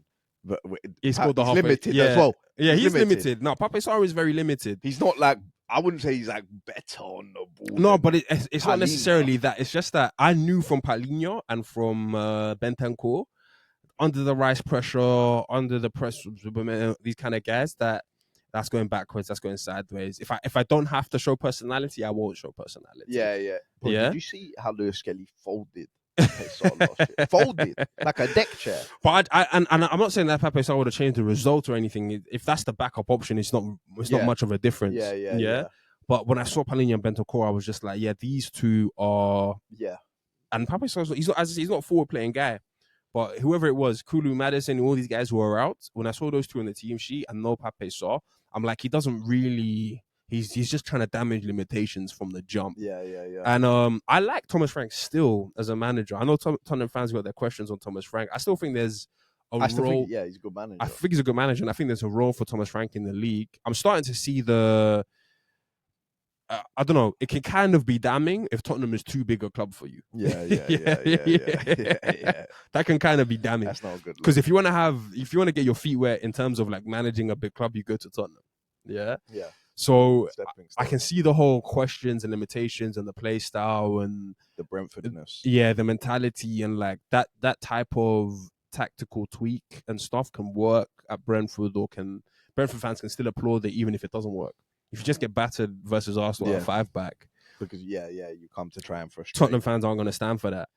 But he's limited as well. Yeah, he's limited. No, Pape Sarr is very limited. He's not like, I wouldn't say he's like better on the ball. No, but it's not necessarily that. It's just that I knew from Palhinha and from Bentancur, under the rise pressure, under the press, these kind of guys, that's going backwards, that's going sideways. If I don't have to show personality, I won't show personality. Yeah. But did you see how Lewis Skelly folded? Folded like a deck chair. But I'm not saying that Pape Sarr would have changed the result or anything. If that's the backup option, it's not much of a difference. Yeah. But when I saw Palhinha and Bentancur, I was just like, these two are. Yeah. And Pape Sarr, he's not a forward playing guy. But whoever it was, Kulu, Madison, all these guys who are out, when I saw those two on the team sheet and no Pape Sarr, I'm like, he doesn't really. He's just trying to damage limitations from the jump. Yeah. And I like Thomas Frank still as a manager. I know Tottenham fans got their questions on Thomas Frank. I still think there's a role. He's a good manager. I think he's a good manager, and I think there's a role for Thomas Frank in the league. I'm starting to see I don't know. It can kind of be damning if Tottenham is too big a club for you. Yeah. That can kind of be damning. That's not good. Because if you want to get your feet wet in terms of like managing a big club, you go to Tottenham. Yeah. So I can see the whole questions and limitations and the play style and the Brentfordness. Yeah, the mentality and like that type of tactical tweak and stuff can work at Brentford, or Brentford fans can still applaud it even if it doesn't work. If you just get battered versus Arsenal at 5-back. Because you come to try and frustrate. Tottenham fans aren't going to stand for that.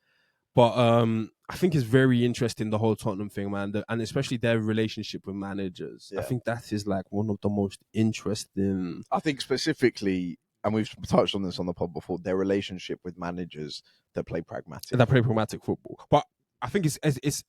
But I think it's very interesting, the whole Tottenham thing, man, and especially their relationship with managers. I think that is like one of the most interesting. I think specifically, and we've touched on this on the pod before, their relationship with managers that play pragmatic. That play pragmatic football. But I think it's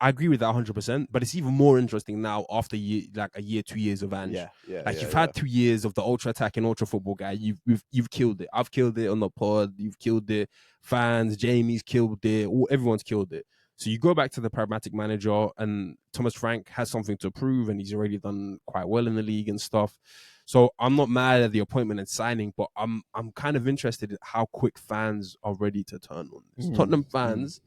I agree with that 100%, but it's even more interesting now after a year, 2 years of Ange. You've had 2 years of the ultra attacking, ultra football guy. You've killed it. I've killed it on the pod. You've killed it. Fans, Jamie's killed it. Everyone's killed it. So you go back to the pragmatic manager, and Thomas Frank has something to prove, and he's already done quite well in the league and stuff. So I'm not mad at the appointment and signing, but I'm kind of interested in how quick fans are ready to turn on this. Tottenham fans.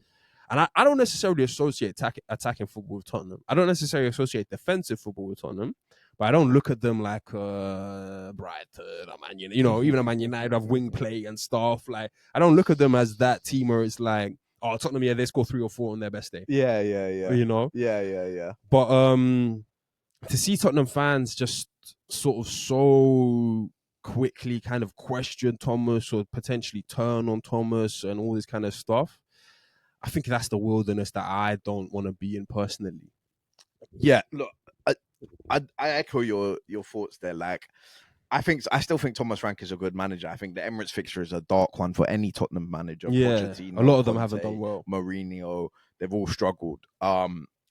And I don't necessarily associate attacking football with Tottenham. I don't necessarily associate defensive football with Tottenham, but I don't look at them like Brighton, even a Man United have wing play and stuff. Like, I don't look at them as that team where it's like, oh, Tottenham, they score 3 or 4 on their best day. Yeah. You know? Yeah. But to see Tottenham fans just sort of so quickly kind of question Thomas or potentially turn on Thomas and all this kind of stuff, I think that's the wilderness that I don't want to be in personally. Yeah, look, I echo your thoughts there. Like, I still think Thomas Frank is a good manager. I think the Emirates fixture is a dark one for any Tottenham manager. Yeah, Pochettino, a lot of them haven't done well. Mourinho, they've all struggled.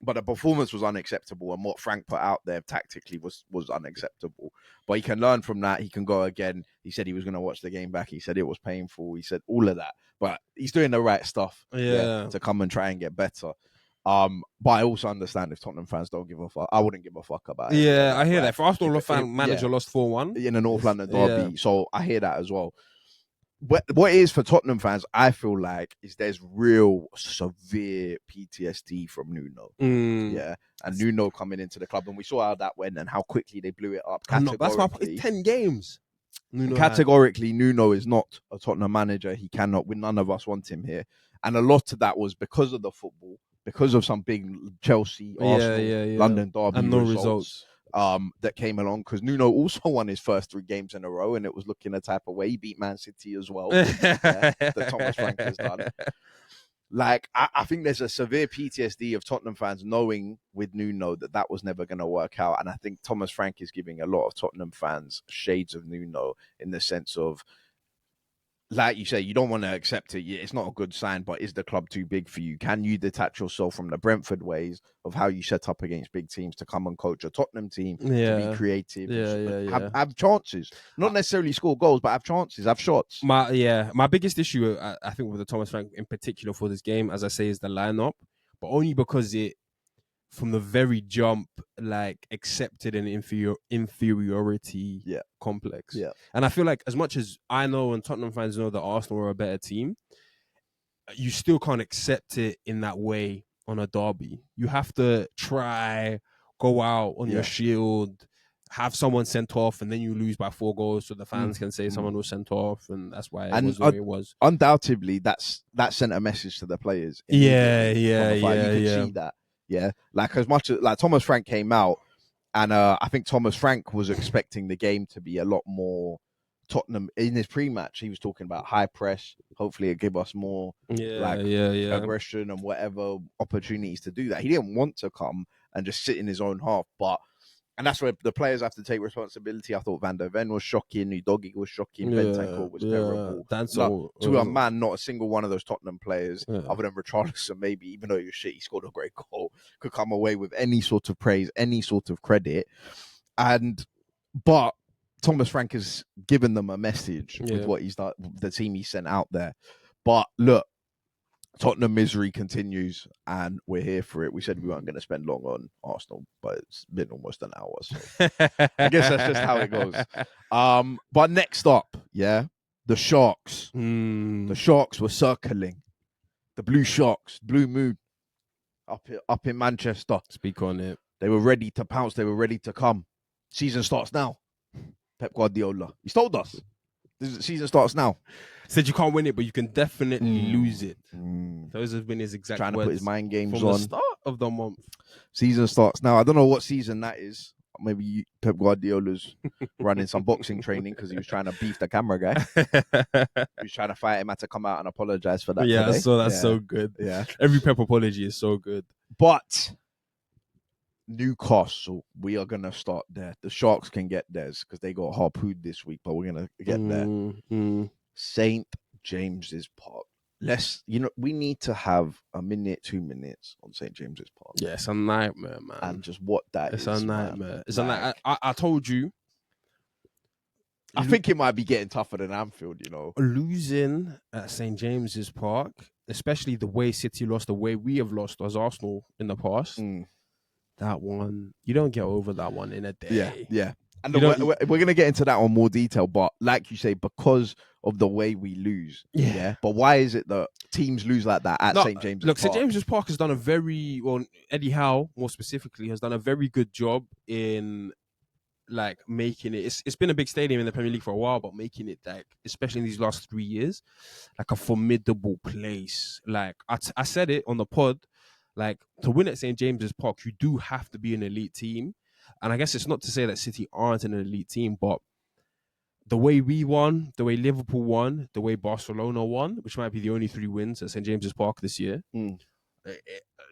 But the performance was unacceptable, and what Frank put out there tactically was unacceptable. But he can learn from that. He can go again. He said he was going to watch the game back. He said it was painful. He said all of that. But he's doing the right stuff to come and try and get better. But I also understand if Tottenham fans don't give a fuck. I wouldn't give a fuck about it. Yeah, I hear that. For Arsenal, manager lost 4-1 in a North London derby. So I hear that as well. what it is for Tottenham fans, I feel like, is there's real severe PTSD from Nuno. Yeah. And Nuno coming into the club, and we saw how that went and how quickly they blew it up. That's my point. It's 10 games. Categorically, Nuno is not a Tottenham manager. He cannot win. None of us want him here. And a lot of that was because of the football, because of some big Chelsea, Arsenal, London derby and no results. That came along, because Nuno also won his first 3 games in a row, and it was looking a type of way. He beat Man City as well, that Thomas Frank has done. Like, I think there's a severe PTSD of Tottenham fans knowing with Nuno that was never going to work out. And I think Thomas Frank is giving a lot of Tottenham fans shades of Nuno, in the sense of, like you say, you don't want to accept it. It's not a good sign, but is the club too big for you? Can you detach yourself from the Brentford ways of how you set up against big teams to come and coach a Tottenham team, to be creative, have chances, not necessarily score goals, but have chances, have shots. My biggest issue, I think, with the Thomas Frank in particular for this game, as I say, is the lineup, but only because it, from the very jump, like, accepted an inferiority complex. Yeah. And I feel like, as much as I know and Tottenham fans know that Arsenal are a better team, you still can't accept it in that way on a derby. You have to try, go out on your shield, have someone sent off, and then you lose by 4 goals, so the fans can say someone was sent off, and that's why it was the way it was. Undoubtedly, that sent a message to the players. You can see that. Yeah, like, as much as, like, Thomas Frank came out, and I think Thomas Frank was expecting the game to be a lot more Tottenham. In his pre-match, he was talking about high press. Hopefully, it give us more aggression and whatever opportunities to do that. He didn't want to come and just sit in his own half, and that's where the players have to take responsibility. I thought Van der Ven was shocking. Udogie was shocking. Bentancur was terrible. To a man, not a single one of those Tottenham players, other than Richarlison, maybe, even though he was shit, he scored a great goal, could come away with any sort of praise, any sort of credit. But Thomas Frank has given them a message with what he's done, the team he sent out there. But look, Tottenham misery continues, and we're here for it. We said we weren't going to spend long on Arsenal, but it's been almost an hour, so I guess that's just how it goes. But next up, the Sharks. The Sharks were circling. The Blue Sharks, Blue Moon, up in Manchester. Speak on it. They were ready to pounce. They were ready to come. Season starts now. Pep Guardiola, he's told us. The season starts now. Said you can't win it, but you can definitely lose it. Those have been his exact words. Trying to put his mind games from the start of the month. Season starts now. I don't know what season that is. Maybe Pep Guardiola's running some boxing training because he was trying to beef the camera guy. He was trying to fight him. Had to come out and apologize for that. Yeah, today. so that's so good. Yeah, every Pep apology is so good. But Newcastle, we are going to start there. The Sharks can get theirs because they got harpooned this week, but we're going to get there. St. James's Park. We need to have a minute, 2 minutes on St. James's Park. Yeah, it's a nightmare, man. And just what that is. It's a nightmare. Man. It's a nightmare. I told you. I think it might be getting tougher than Anfield, Losing at St. James's Park, especially the way City lost, the way we have lost as Arsenal in the past. That one, you don't get over that one in a day. Yeah. And we're going to get into that on more detail, but like you say, because of the way we lose. Yeah. But why is it that teams lose like that at St. James's Park? St. James's Park has done Eddie Howe, more specifically, has done a very good job in, like, making it. It's been a big stadium in the Premier League for a while, but making it, like, especially in these last 3 years, like a formidable place. Like, I said it on the pod, like, to win at St. James's Park, you do have to be an elite team. And I guess it's not to say that City aren't an elite team, but the way we won, the way Liverpool won, the way Barcelona won, which might be the only 3 wins at St. James's Park this year,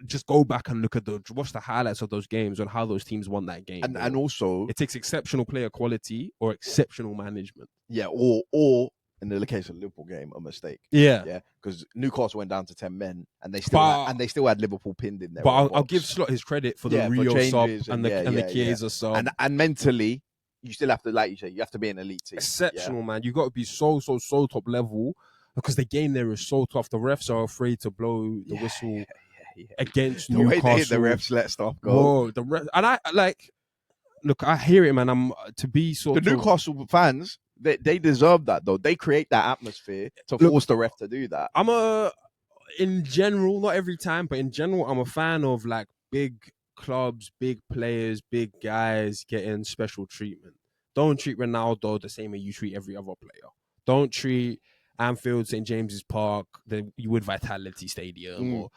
just go back and watch the highlights of those games and how those teams won that game. And also, it takes exceptional player quality or exceptional management. Yeah, or in the case of the Liverpool game, a mistake. Yeah, because Newcastle went down to 10 men, and they still had Liverpool pinned in there. But I'll give Slot his credit for the Rio sub and the Chiesa sub, and mentally, you still have to, like you say, you have to be an elite team. Exceptional, man. You got to be so top level because the game there is so tough. The refs are afraid to blow the whistle against the Newcastle. Way they hit the refs let stuff go. Whoa, the refs, and I like. Look, I hear it, man. I'm to be sort of... The Newcastle fans They deserve that though. They create that atmosphere to force the ref to do that. In general, not every time, but in general, I'm a fan of like big clubs, big players, big guys getting special treatment. Don't treat Ronaldo the same way you treat every other player. Don't treat Anfield, St. James's Park, than you would Vitality Stadium, or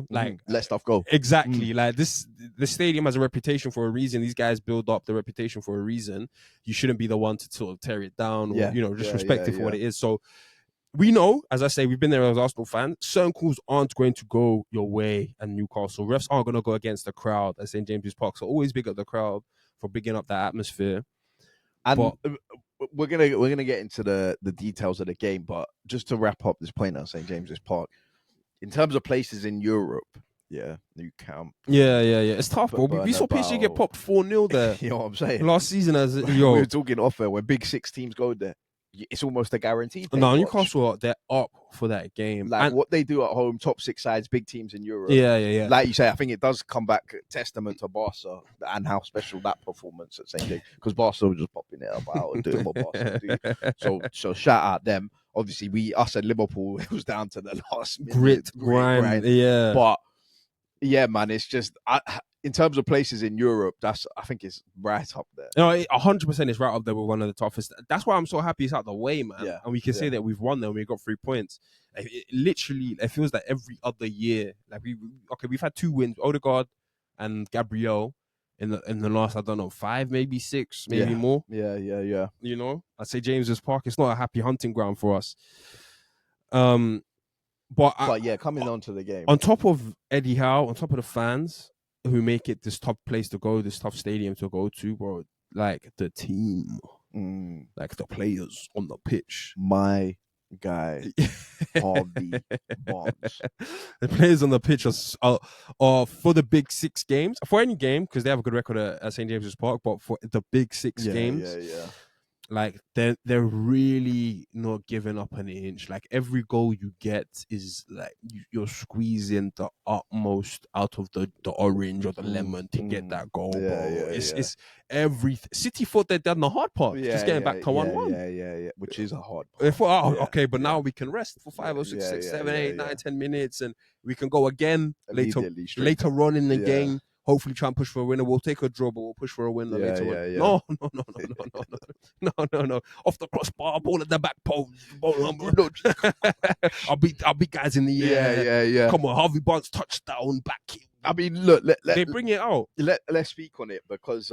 let stuff go. Exactly, like this. The stadium has a reputation for a reason. These guys build up the reputation for a reason. You shouldn't be the one to sort of tear it down, or just respect it for what it is. So we know, as I say, we've been there as Arsenal fans. Certain calls aren't going to go your way, and Newcastle refs aren't going to go against the crowd at St. James's Park. So always big up the crowd for bigging up that atmosphere. And we're gonna get into the details of the game, but just to wrap up this point on St. James's Park, in terms of places in Europe, New Camp. It's tough, bro. We saw PSG get popped 4-0 there. You know what I'm saying? Last season, we were talking off air, when big six teams go there, it's almost a guarantee. No, Newcastle, they're up for that game. Like what they do at home, top six sides, big teams in Europe. Yeah. Like you say, I think it does come back testament to Barca and how special that performance at St. James, because Barca were just popping it about and doing what Barca do. So shout out them. Obviously, us and Liverpool, it was down to the last minute. Grind. Yeah. But yeah, man, it's just in terms of places in Europe, I think it's right up there. No, 100% is right up there with one of the toughest. That's why I'm so happy it's out the way, man. Yeah. And we can say that we've won them. We got 3 points. It feels like every other year. Like we've had 2 wins, Odegaard and Gabriel, in the last, I don't know, 5, maybe 6, maybe more. Yeah. You know, I say James's Park. It's not a happy hunting ground for us. But coming on to the game. On top of Eddie Howe, on top of the fans who make it this tough place to go, this tough stadium to go to, bro, like the team, like the players on the pitch. My guy, Harvey Barnes. The players on the pitch are for the big 6 games, for any game, because they have a good record at St. James's Park, but for the big 6 games. Like they're really not giving up an inch. Like every goal you get is like you're squeezing the utmost out of the orange or the lemon to get that goal, bro. It's everything. City thought they'd done the hard part, just getting back to 1-1. Yeah, which is a hard part. They thought, okay, but now we can rest for 5 or 6, 7, 8, 9, 10 minutes, and we can go again later on in the game. Hopefully try and push for a winner. We'll take a draw, but we'll push for a win later on. No. Off the crossbar, ball at the back post. I'll beat guys in the air. Yeah. Come on, Harvey Barnes touchdown, back kick. I mean, look, they bring it out. Let's speak on it, because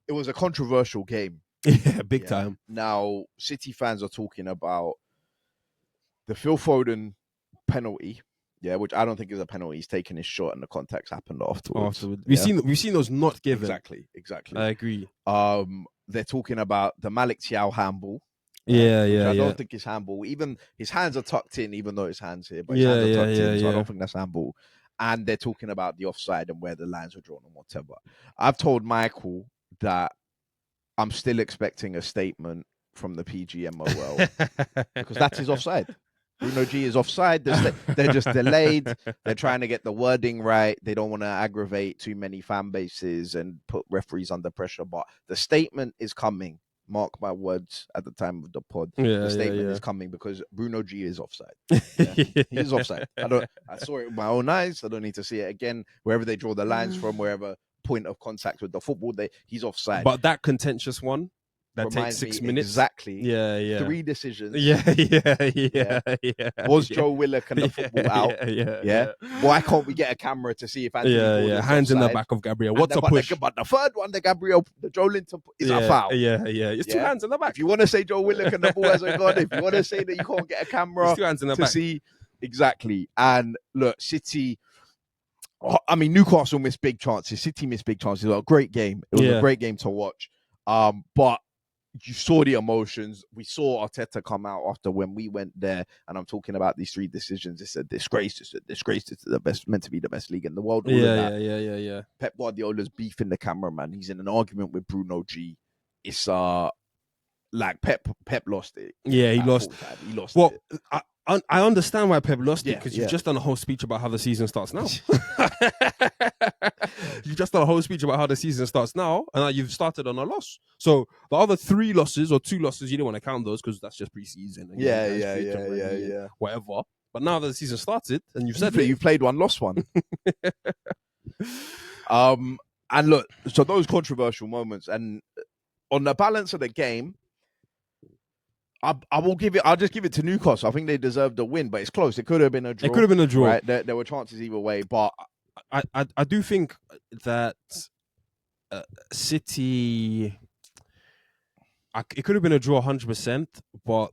it was a controversial game. Yeah, big time. Now, City fans are talking about the Phil Foden penalty. Yeah, which I don't think is a penalty. He's taking his shot and the contacts happened afterwards. We've seen those not given. Exactly. I agree. They're talking about the Malik Thiaw handball. Yeah. I don't think it's handball. Even his hands are tucked in, even though his hands here, but his hands are tucked in, so I don't think that's handball. And they're talking about the offside and where the lines were drawn and whatever. I've told Michael that I'm still expecting a statement from the PGMOL because that is offside. Bruno G is offside. They're just delayed. They're trying to get the wording right. They don't want to aggravate too many fan bases and put referees under pressure. But the statement is coming. Mark my words at the time of the pod. The statement is coming because Bruno G is offside. He is offside. I saw it with my own eyes. I don't need to see it again. Wherever they draw the lines from, wherever point of contact with the football, he's offside. But that contentious one, that takes 6 minutes. Exactly. Yeah. 3 decisions. Yeah. Was Joe Willock and the football out? Yeah. Why can't we get a camera to see if Anthony Gordon's hands offside? in the back of Gabriel. What's a push? But the third one, the Joe Linton is a foul. Yeah. It's 2 hands in the back. If you want to say Joe Willock and the ball hasn't gone, if you want to say that you can't get a camera it's 2 hands in the back. See. Exactly. And look, City... I mean, Newcastle missed big chances. City missed big chances. It was a great game. It was a great game to watch. But you saw the emotions. We saw Arteta come out after when we went there, and I'm talking about these 3 decisions. It's a disgrace. It's a disgrace. It's the best, meant to be the best league in the world. Yeah. Pep Guardiola's beefing the cameraman. He's in an argument with Bruno G. It's like Pep lost it. Yeah, he lost. He lost it. I understand why Pep lost it, because you've just done a whole speech about how the season starts now. You've just done a whole speech about how the season starts now, and now you've started on a loss. So the other 3 losses or 2 losses, you don't want to count those because that's just pre-season. And Yeah. Whatever. But now that the season started, and you've said you've played one, lost one. And look, so those controversial moments, and on the balance of the game, I'll just give it to Newcastle. I think they deserved the win, but it's close. It could have been a draw. It could have been a draw. Right? There were chances either way, but I do think that City, it could have been a draw 100%, but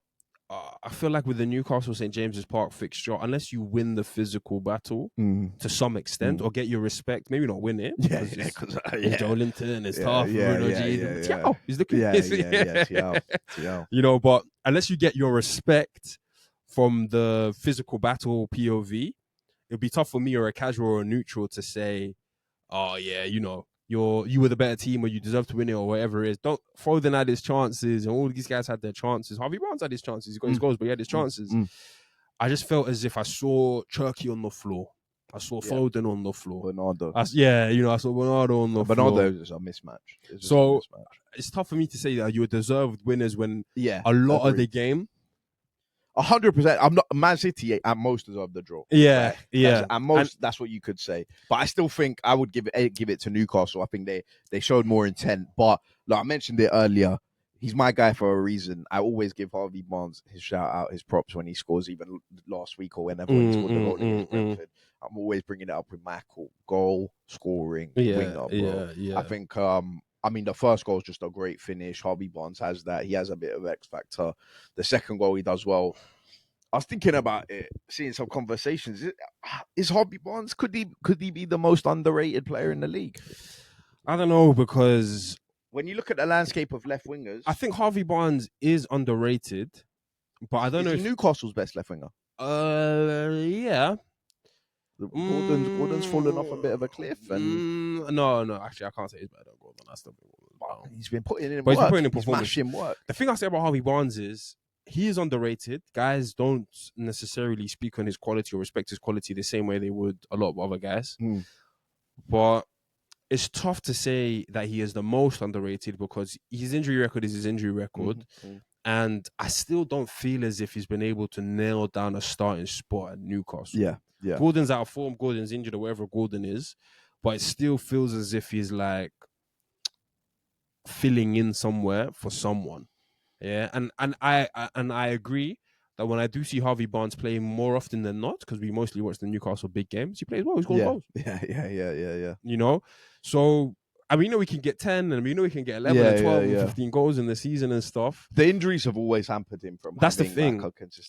I feel like with the Newcastle St. James's Park fixture, unless you win the physical battle to some extent or get your respect, maybe not win it. Because Joe Linton is tough. Tiao, he's looking. Tiao. You know, but unless you get your respect from the physical battle POV, it'd be tough for me or a casual or a neutral to say, oh yeah, you know, you were the better team or you deserve to win it or whatever it is. Don't Foden had his chances and all these guys had their chances. Harvey Barnes had his chances. He got his goals, but he had his chances. I just felt as if I saw Turkey on the floor. I saw Foden on the floor. Bernardo. I saw Bernardo on the floor. Bernardo is a mismatch. It's tough for me to say that you were deserved winners when a lot of the game. 100%. I'm not Man City at most deserve the draw. Yeah. At most, that's what you could say. But I still think I would give it to Newcastle. I think they showed more intent. But like I mentioned it earlier, he's my guy for a reason. I always give Harvey Barnes his shout out, his props when he scores, even last week or whenever he scored the goal against Brentford. I'm always bringing it up with Michael. Goal, scoring, winger, bro. I think the first goal is just a great finish. Harvey Barnes has that. He has a bit of X factor. The second goal, he does well. I was thinking about it, seeing some conversations. Is Harvey Barnes, could he be the most underrated player in the league? I don't know, because when you look at the landscape of left wingers, I think Harvey Barnes is underrated, but I don't know. Is he Newcastle's best left winger? Yeah. Gordon's fallen off a bit of a cliff, and no, actually, I can't say he's better than Gordon. That's the he's been putting in work. He's been putting in performance. Smashing work. The thing I say about Harvey Barnes is he is underrated. Guys don't necessarily speak on his quality or respect his quality the same way they would a lot of other guys. But it's tough to say that he is the most underrated because his injury record is his injury record. And I still don't feel as if he's been able to nail down a starting spot at Newcastle. Yeah. Gordon's out of form, Gordon's injured or wherever Gordon is, but it still feels as if he's like filling in somewhere for someone. Yeah, and I agree that when I do see Harvey Barnes playing more often than not, because we mostly watch the Newcastle big games, he plays well, he scores goals. Yeah. You know? So and we know we can get 10 and we know we can get 11 and 12 and 15 goals in the season and stuff. The injuries have always hampered him from That's the thing.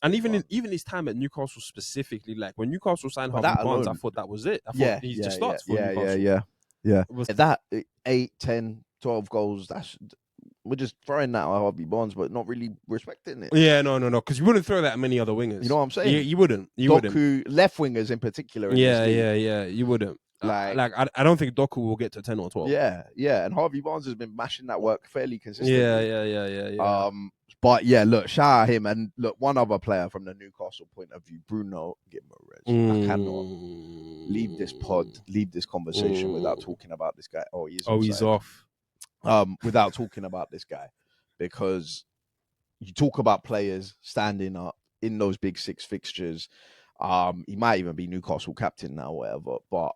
And even run. his time at Newcastle specifically, like when Newcastle signed Harvey Barnes, I thought that was it. I thought he just starts for Newcastle. Yeah. That 8, 10, 12 goals, we're just throwing that at Harvey Barnes, but not really respecting it. Yeah, no, because you wouldn't throw that at many other wingers. You know what I'm saying? You wouldn't. Left wingers in particular. You wouldn't. Like I don't think Doku will get to 10 or 12. Yeah. And Harvey Barnes has been mashing that work fairly consistently. Yeah. But yeah, look, shout out him. And look, one other player from the Newcastle point of view, Bruno Guimaraes. I cannot leave this conversation without talking about this guy. He's off. Without talking about this guy, because you talk about players standing up in those big 6 fixtures. He might even be Newcastle captain now, whatever. But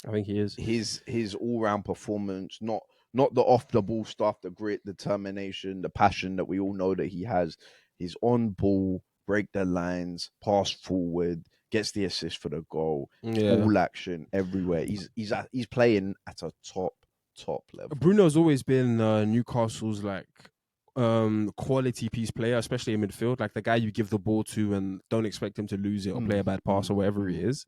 I think he is. His all-round performance, not the off-the-ball stuff, the grit, determination, the passion that we all know that he has. He's on ball, break the lines, pass forward, gets the assist for the goal. All action everywhere. He's playing at a top level. Bruno's always been Newcastle's quality piece player, especially in midfield, like the guy you give the ball to and don't expect him to lose it or play a bad pass or whatever he is.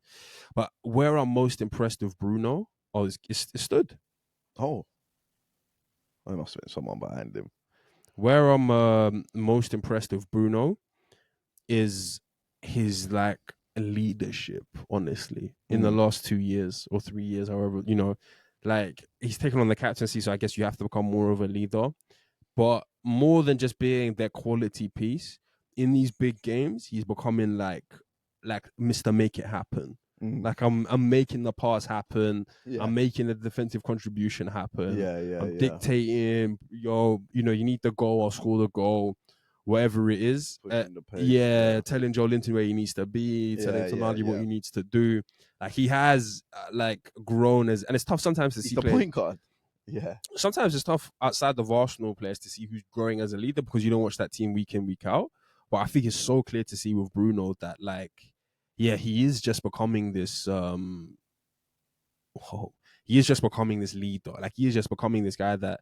But where I'm most impressed with Bruno is stood. Oh, there must have been someone behind him. Where I'm most impressed with Bruno is his leadership, honestly, in the last 2 years or 3 years, however, he's taken on the captaincy, so I guess you have to become more of a leader. But more than just being their quality piece, in these big games, he's becoming like Mr. Make It Happen. Like I'm making the pass happen. Yeah. I'm making the defensive contribution happen. Yeah. I'm dictating. You need the goal. I'll score the goal. Whatever it is. Telling Joe Linton where he needs to be. Telling Tonali what he needs to do. Like he has grown and it's tough sometimes to see. He's the point guard. Yeah. Sometimes it's tough outside of Arsenal players to see who's growing as a leader because you don't watch that team week in, week out. But I think it's so clear to see with Bruno that he is just becoming this he is just becoming this leader. Like he is just becoming this guy that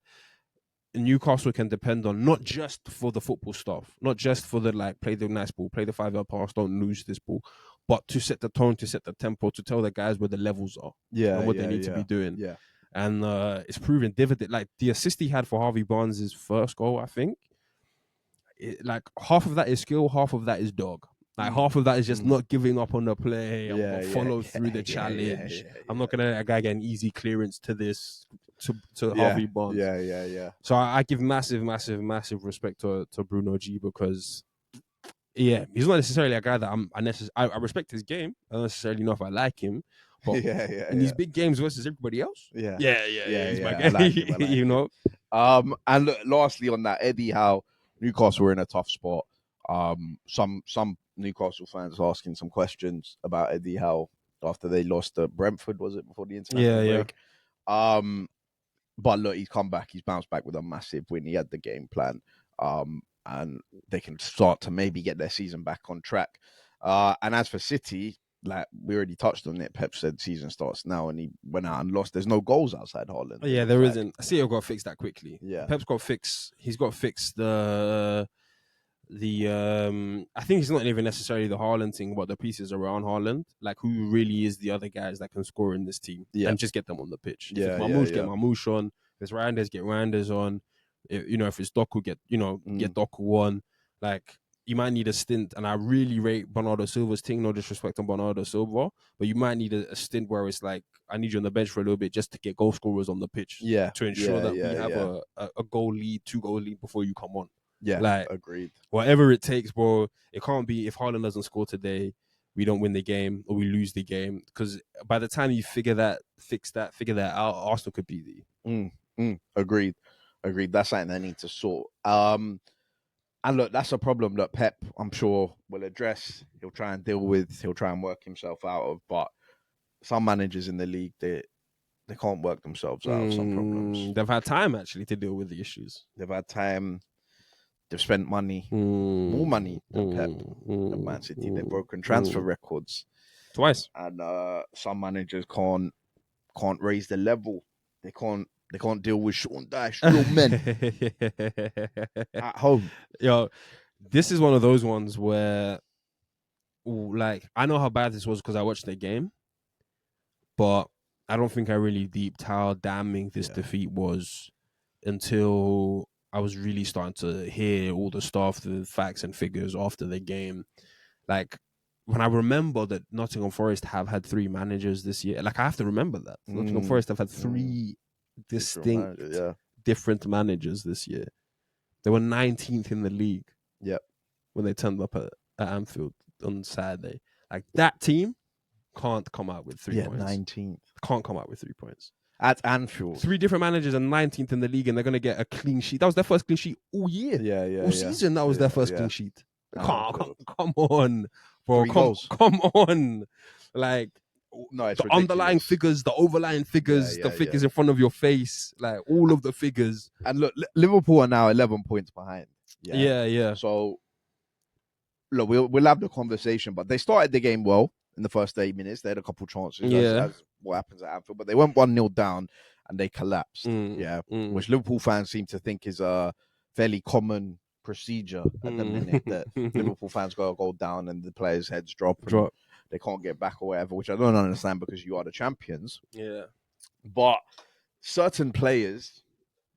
Newcastle can depend on, not just for the football stuff, not just for the play the nice ball, play the 5-yard pass, don't lose this ball, but to set the tone, to set the tempo, to tell the guys where the levels are and what they need to be doing. Yeah. And it's proven dividend. Like the assist he had for Harvey Barnes' first goal, I think, half of that is skill, half of that is dog. Half of that is just not giving up on the play. I'm gonna follow through the challenge. I'm not gonna get an easy clearance to this to Harvey Barnes. Yeah. So I give massive respect to Bruno G because he's not necessarily a guy that I respect his game. I don't necessarily know if I like him. But in these big games versus everybody else, he's my guy. I like him. You know. And look, lastly on that, Eddie Howe, Newcastle were in a tough spot. Some Newcastle fans asking some questions about Eddie Howe after they lost to Brentford, was it, before the international break? But look, he's come back. He's bounced back with a massive win. He had the game plan. And they can start to maybe get their season back on track. And as for City, we already touched on it. Pep said season starts now, and he went out and lost. There's no goals outside Haaland. Yeah, there isn't. I see. I've got to fix that quickly. Yeah, Pep's got to fix. He's got to fix the. I think it's not even necessarily the Haaland thing, but the pieces around Haaland. Like who really is the other guys that can score in this team? And just get them on the pitch. If it's Mamouche, get Mamouche on. If it's Randers, get Randers on. If it's Doku, get Doku on. You might need a stint, and I really rate Bernardo Silva's thing. No disrespect on Bernardo Silva, but you might need a stint where it's I need you on the bench for a little bit just to get goal scorers on the pitch. To ensure that we have a goal lead, 2-goal lead before you come on. Yeah, agreed. Whatever it takes, bro. It can't be if Haaland doesn't score today, we don't win the game or we lose the game. Because by the time you figure that out, Arsenal could beat you. Agreed. That's something they need to sort. And look, that's a problem that Pep, I'm sure, will address. He'll try and deal with. He'll try and work himself out of. But some managers in the league, they can't work themselves out of some problems. They've had time actually to deal with the issues. They've had time. They've spent money, more money than Pep and Man City. They've broken transfer records twice, and some managers can't raise the level. They can't deal with Sean Dyche, real men at home. Yo, this is one of those ones where, I know how bad this was because I watched the game, but I don't think I really deeped how damning this defeat was until I was really starting to hear all the stuff, the facts and figures after the game. When I remember that Nottingham Forest have had 3 managers this year, I have to remember that. Nottingham Forest have had 3 distinct, different managers this year. They were 19th in the league. Yep. When they turned up at Anfield on Saturday. That team can't come out with 3 points. 19th. Can't come out with 3 points. At Anfield. 3 different managers and 19th in the league, and they're going to get a clean sheet. That was their first clean sheet all year. All season, that was their first clean sheet. Come on, bro. Come on. No, the underlying figures, the overlying figures, the figures in front of your face, all of the figures. And look, Liverpool are now 11 points behind. Yeah. So, look, we'll have the conversation, but they started the game well in the first 8 minutes. They had a couple chances, as what happens at Anfield, but they went 1-0 down and they collapsed. Which Liverpool fans seem to think is a fairly common procedure at the minute, that Liverpool fans go down and the players' heads drop. They can't get back or whatever, which I don't understand because you are the champions. Yeah. But certain players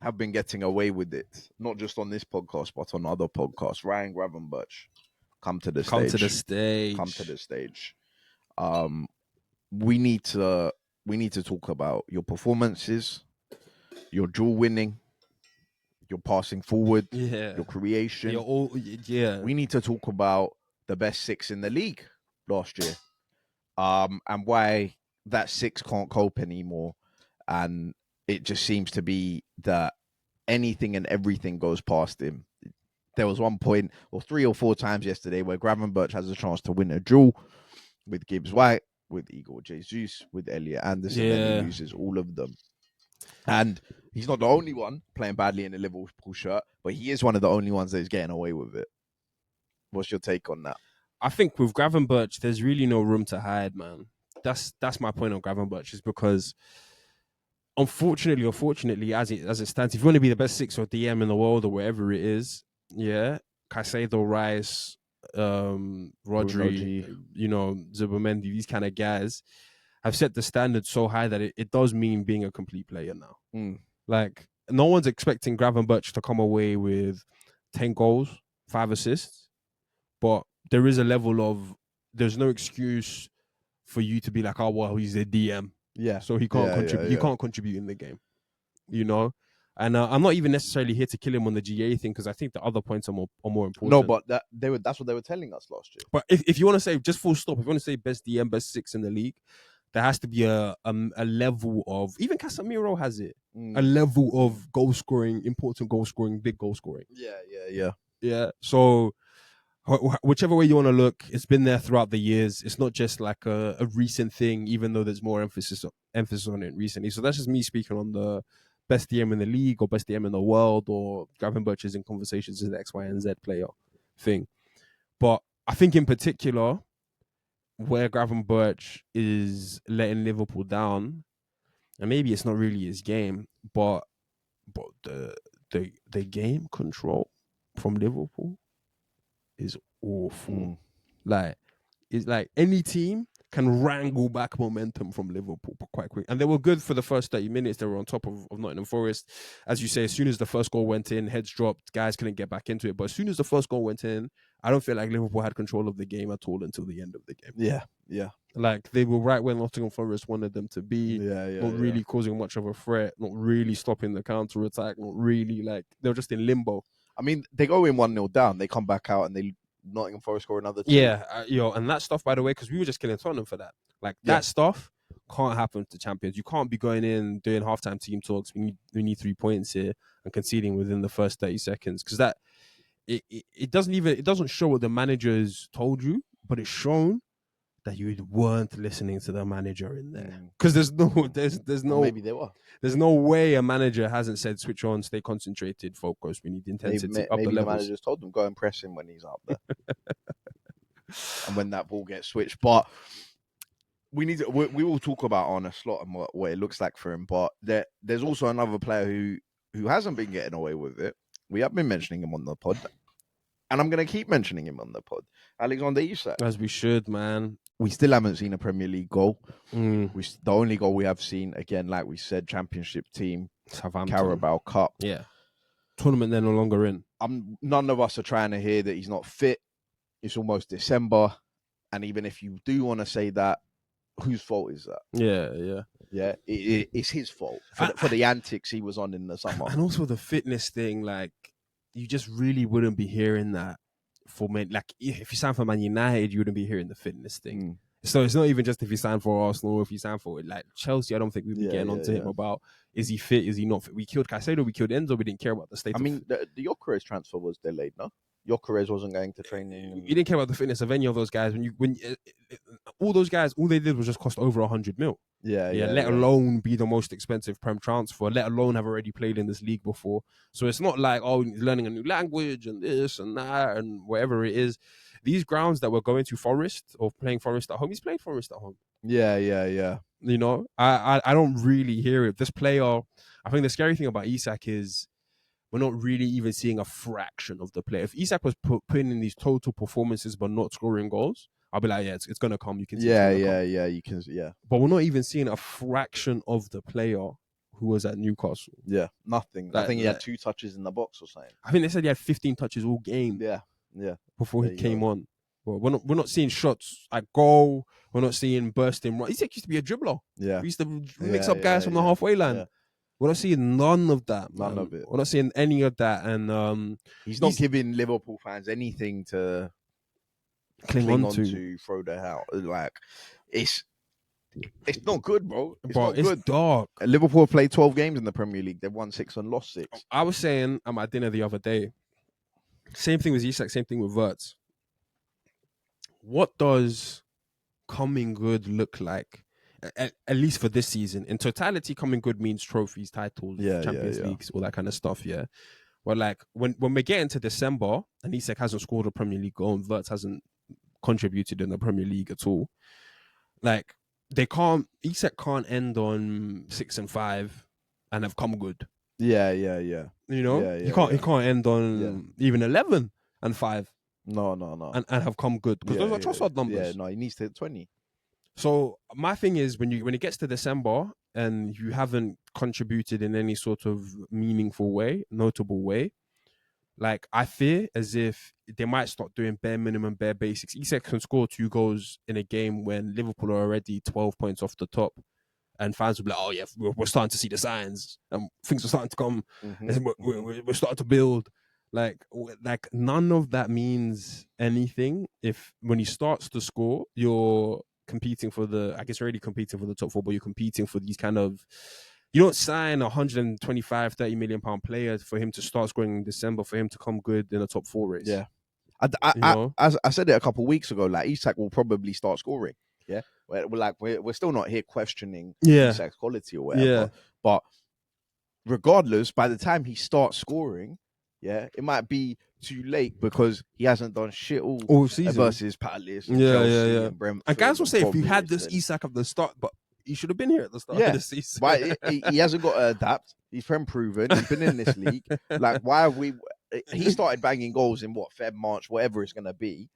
have been getting away with it, not just on this podcast, but on other podcasts. Ryan Gravenberch, come to the stage. We need to talk about your performances, your duel winning, your passing forward, your creation. We need to talk about the best 6 in the league last year. and why that 6 can't cope anymore. And it just seems to be that anything and everything goes past him. There was one point, or 3 or 4 times yesterday, where Gravenberch has a chance to win a duel with Gibbs White, with Igor Jesus, with Elliot Anderson, and he loses all of them. And he's not the only one playing badly in the Liverpool shirt, but he is one of the only ones that is getting away with it. What's your take on that? I think with Gravenberch, there's really no room to hide, man. That's my point on Gravenberch, is because unfortunately, as it stands, if you want to be the best 6 or DM in the world or wherever it is, Caicedo, Rice, Rodri, Zubimendi, these kind of guys have set the standard so high that it does mean being a complete player now. Like, no one's expecting Gravenberch to come away with 10 goals, 5 assists, but there is a level of, there's no excuse for you to be like, oh, well, he's a DM. Yeah. So he can't contribute. He can't contribute in the game, And I'm not even necessarily here to kill him on the GA thing, because I think the other points are more important. No, but that's what they were telling us last year. But if you want to say, just full stop, if you want to say best DM, best 6 in the league, there has to be a level of, even Casemiro has it, a level of goal scoring, important goal scoring, big goal scoring. Yeah. So whichever way you want to look, it's been there throughout the years. It's not just like a recent thing, even though there's more emphasis on it recently. So that's just me speaking on the best DM in the league or best DM in the world, or Gravenberch is in conversations as the X, Y, and Z player thing. But I think in particular, where Gravenberch is letting Liverpool down, and maybe it's not really his game, but the game control from Liverpool is awful. Like, it's like any team can wrangle back momentum from Liverpool quite quick. And they were good for the first 30 minutes. They were on top of Nottingham Forest. As you say, as soon as the first goal went in, heads dropped, guys couldn't get back into it. But as soon as the first goal went in, I don't feel like Liverpool had control of the game at all until the end of the game. Yeah. Like, they were right where Nottingham Forest wanted them to be. Not really causing much of a threat, not really stopping the counter-attack, not really, like, they were just in limbo. I mean, they go in 1-0 down, they come back out and they Nottingham Forest score another 2. And that stuff, by the way, because we were just killing Tottenham for that. Like, that stuff can't happen to champions. You can't be going in, doing halftime team talks. We need 3 points here, and conceding within the first 30 seconds. Because that it doesn't show what the managers told you, but it's shown that you weren't listening to the manager in there. Because there's no maybe they were. There's no way a manager hasn't said switch on, stay concentrated, focus. We need intensity up the levels. The managers told them go and press him when he's up there, and when that ball gets switched. But we will talk about Arne Slot and what it looks like for him. But there's also another player who hasn't been getting away with it. We have been mentioning him on the pod, and I'm going to keep mentioning him on the pod. Alexander Isak. As we should, man. We still haven't seen a Premier League goal. The only goal we have seen, again, like we said, Championship team, Southampton. Carabao Cup. Yeah. Tournament they're no longer in. None of us are trying to hear that he's not fit. It's almost December. And even if you do want to say that, whose fault is that? Yeah. It's his fault for the antics he was on in the summer. And also the fitness thing, like, you just really wouldn't be hearing that. For men, like, if you sign for Man United, you wouldn't be hearing the fitness thing. So it's not even just if you sign for Arsenal or if you sign for like Chelsea. I don't think we'd be getting onto him about is he fit, is he not fit. We killed Caicedo, we killed Enzo. We didn't care about the state. I mean, the Gyökeres transfer was delayed, no? Gyökeres wasn't going to training. You didn't care about the fitness of any of those guys. When all those guys, all they did was just cost over 100 mil. Let alone be the most expensive Prem transfer, let alone have already played in this league before. So it's not like, he's learning a new language and this and that and whatever it is. These grounds that we're going to Forest or playing Forest at home, he's played Forest at home. Yeah. You know, I don't really hear it. This player, I think the scary thing about Isak is we're not really even seeing a fraction of the play. If Isak was putting in these total performances but not scoring goals, I'll be like, it's going to come. You can see you can, But we're not even seeing a fraction of the player who was at Newcastle. Yeah, nothing. I think he had 2 touches in the box or something. I think they said he had 15 touches all game. Yeah. Before he came on. Well, we're not seeing shots at goal. We're not seeing bursting. Isak used to be a dribbler. Yeah. We used to mix up guys from the halfway line. Yeah. We're not seeing none of that. None of it. We're not seeing any of that. And he's not giving Liverpool fans anything to cling on to, throw the out. Like, it's not good, bro. It's dark. Liverpool played 12 games in the Premier League. They've won 6 and lost 6. I was saying at my dinner the other day, same thing with Isak, same thing with Wirtz. What does coming good look like? At least for this season. In totality, coming good means trophies, titles, Champions Leagues, all that kind of stuff, yeah. But like when we get into December and Isak hasn't scored a Premier League goal and Wirtz hasn't contributed in the Premier League at all, like Isak can't end on 6 and 5 and have come good. Yeah. You know? He can't end on even 11 and 5. No. And have come good. Because those are trustworthy numbers. Yeah, no, he needs to hit 20. So my thing is when it gets to December and you haven't contributed in any sort of meaningful way, notable way, like I fear as if they might start doing bare minimum, bare basics. Isak can score 2 goals in a game when Liverpool are already 12 points off the top, and fans will be like, "Oh yeah, we're starting to see the signs, and things are starting to come. We're starting to build." Like none of that means anything if when he starts to score, you're competing for already competing for the top 4, but you're competing for these kind of, you don't sign a 125, 30 million pound player for him to start scoring in December, for him to come good in a top 4 race. Yeah. I said it a couple of weeks ago, like Isak will probably start scoring. Yeah. We're still not here questioning Isak's quality or whatever. Yeah. But regardless, by the time he starts scoring, it might be too late because he hasn't done shit all season versus Palace and Chelsea and Brentford. And guys will say if you had this Isak at the start, but he should have been here at the start of the season. But he hasn't got to adapt. He's proven. He's been in this league. Like, why are we? He started banging goals in Feb, March, whatever it's gonna be.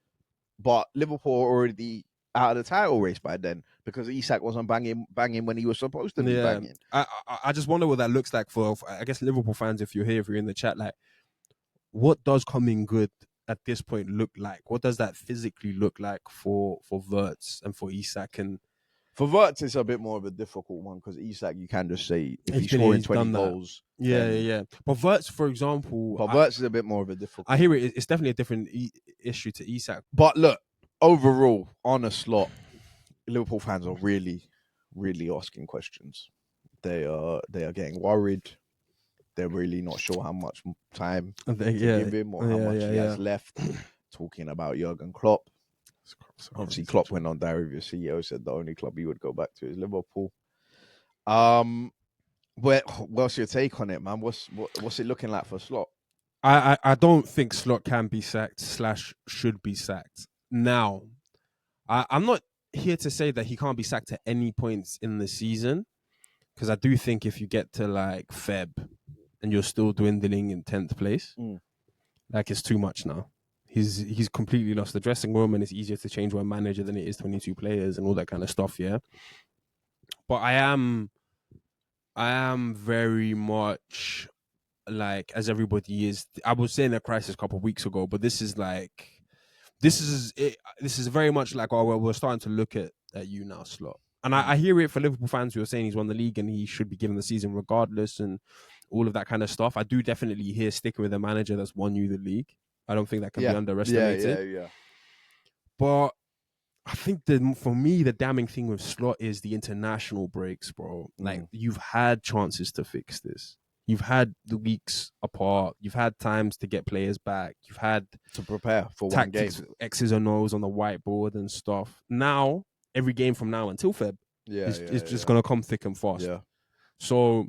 But Liverpool are already out of the title race by then because Isak wasn't banging when he was supposed to be banging. I just wonder what that looks like for I guess Liverpool fans. If you're here, if you're in the chat, like, what does coming good at this point look like? What does that physically look like for Wirtz and for Isak? And for Wirtz, it's a bit more of a difficult one because Isak, you can just say if he's scoring 20 goals. Yeah. But Wirtz, for example, Wirtz is a bit more of a difficult. I hear it. It's definitely a different issue to Isak. But look, overall, on a slot, Liverpool fans are really, really asking questions. They are getting worried. They're really not sure how much time to give him or how much he has left. Talking about Jurgen Klopp. Obviously, Klopp went on Diary of a CEO, said the only club he would go back to is Liverpool. What's your take on it, man? What's it looking like for Slot? I don't think Slot can be sacked / should be sacked. Now, I'm not here to say that he can't be sacked at any points in the season, because I do think if you get to like Feb and you're still dwindling in 10th place, like it's too much now. He's completely lost the dressing room, and it's easier to change one manager than it is 22 players and all that kind of stuff, yeah. But I am very much like, as everybody is, I was saying a crisis a couple of weeks ago, but this is very much like, oh, well, we're starting to look at you now, Slot. And I hear it for Liverpool fans who are saying he's won the league and he should be given the season regardless and all of that kind of stuff. I do definitely hear sticking with a manager that's won you the league. I don't think that can be underestimated. Yeah. But I think for me, the damning thing with Slot is the international breaks, bro. Like, you've had chances to fix this. You've had the weeks apart. You've had times to get players back. You've had to prepare for tactics, one game. X's and O's on the whiteboard and stuff. Now, every game from now until Feb is just going to come thick and fast. Yeah. So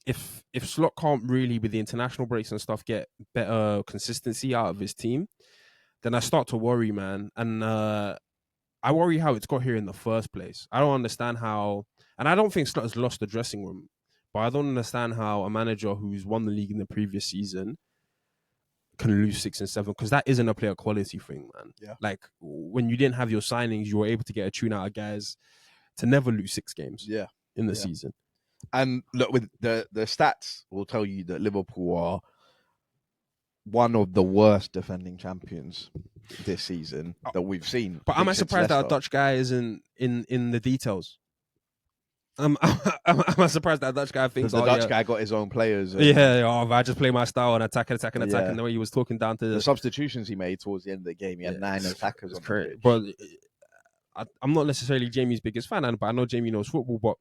if Slot can't really, with the international breaks and stuff, get better consistency out of his team, then I start to worry, man. And I worry how it's got here in the first place. I don't understand how, and I don't think Slot has lost the dressing room, but I don't understand how a manager who's won the league in the previous season can lose 6 and 7, because that isn't a player quality thing, man. Yeah. Like, when you didn't have your signings, you were able to get a tune out of guys to never lose 6 games in the season. And look, with the stats will tell you that Liverpool are one of the worst defending champions this season that we've seen. But am I surprised that a Dutch guy isn't in the details? I'm surprised that Dutch guy thinks the Dutch guy got his own players. I just play my style and attack. And the way he was talking down to the substitutions he made towards the end of the game, he had 9 attackers on the pitch. But I'm not necessarily Jamie's biggest fan, but I know Jamie knows football. But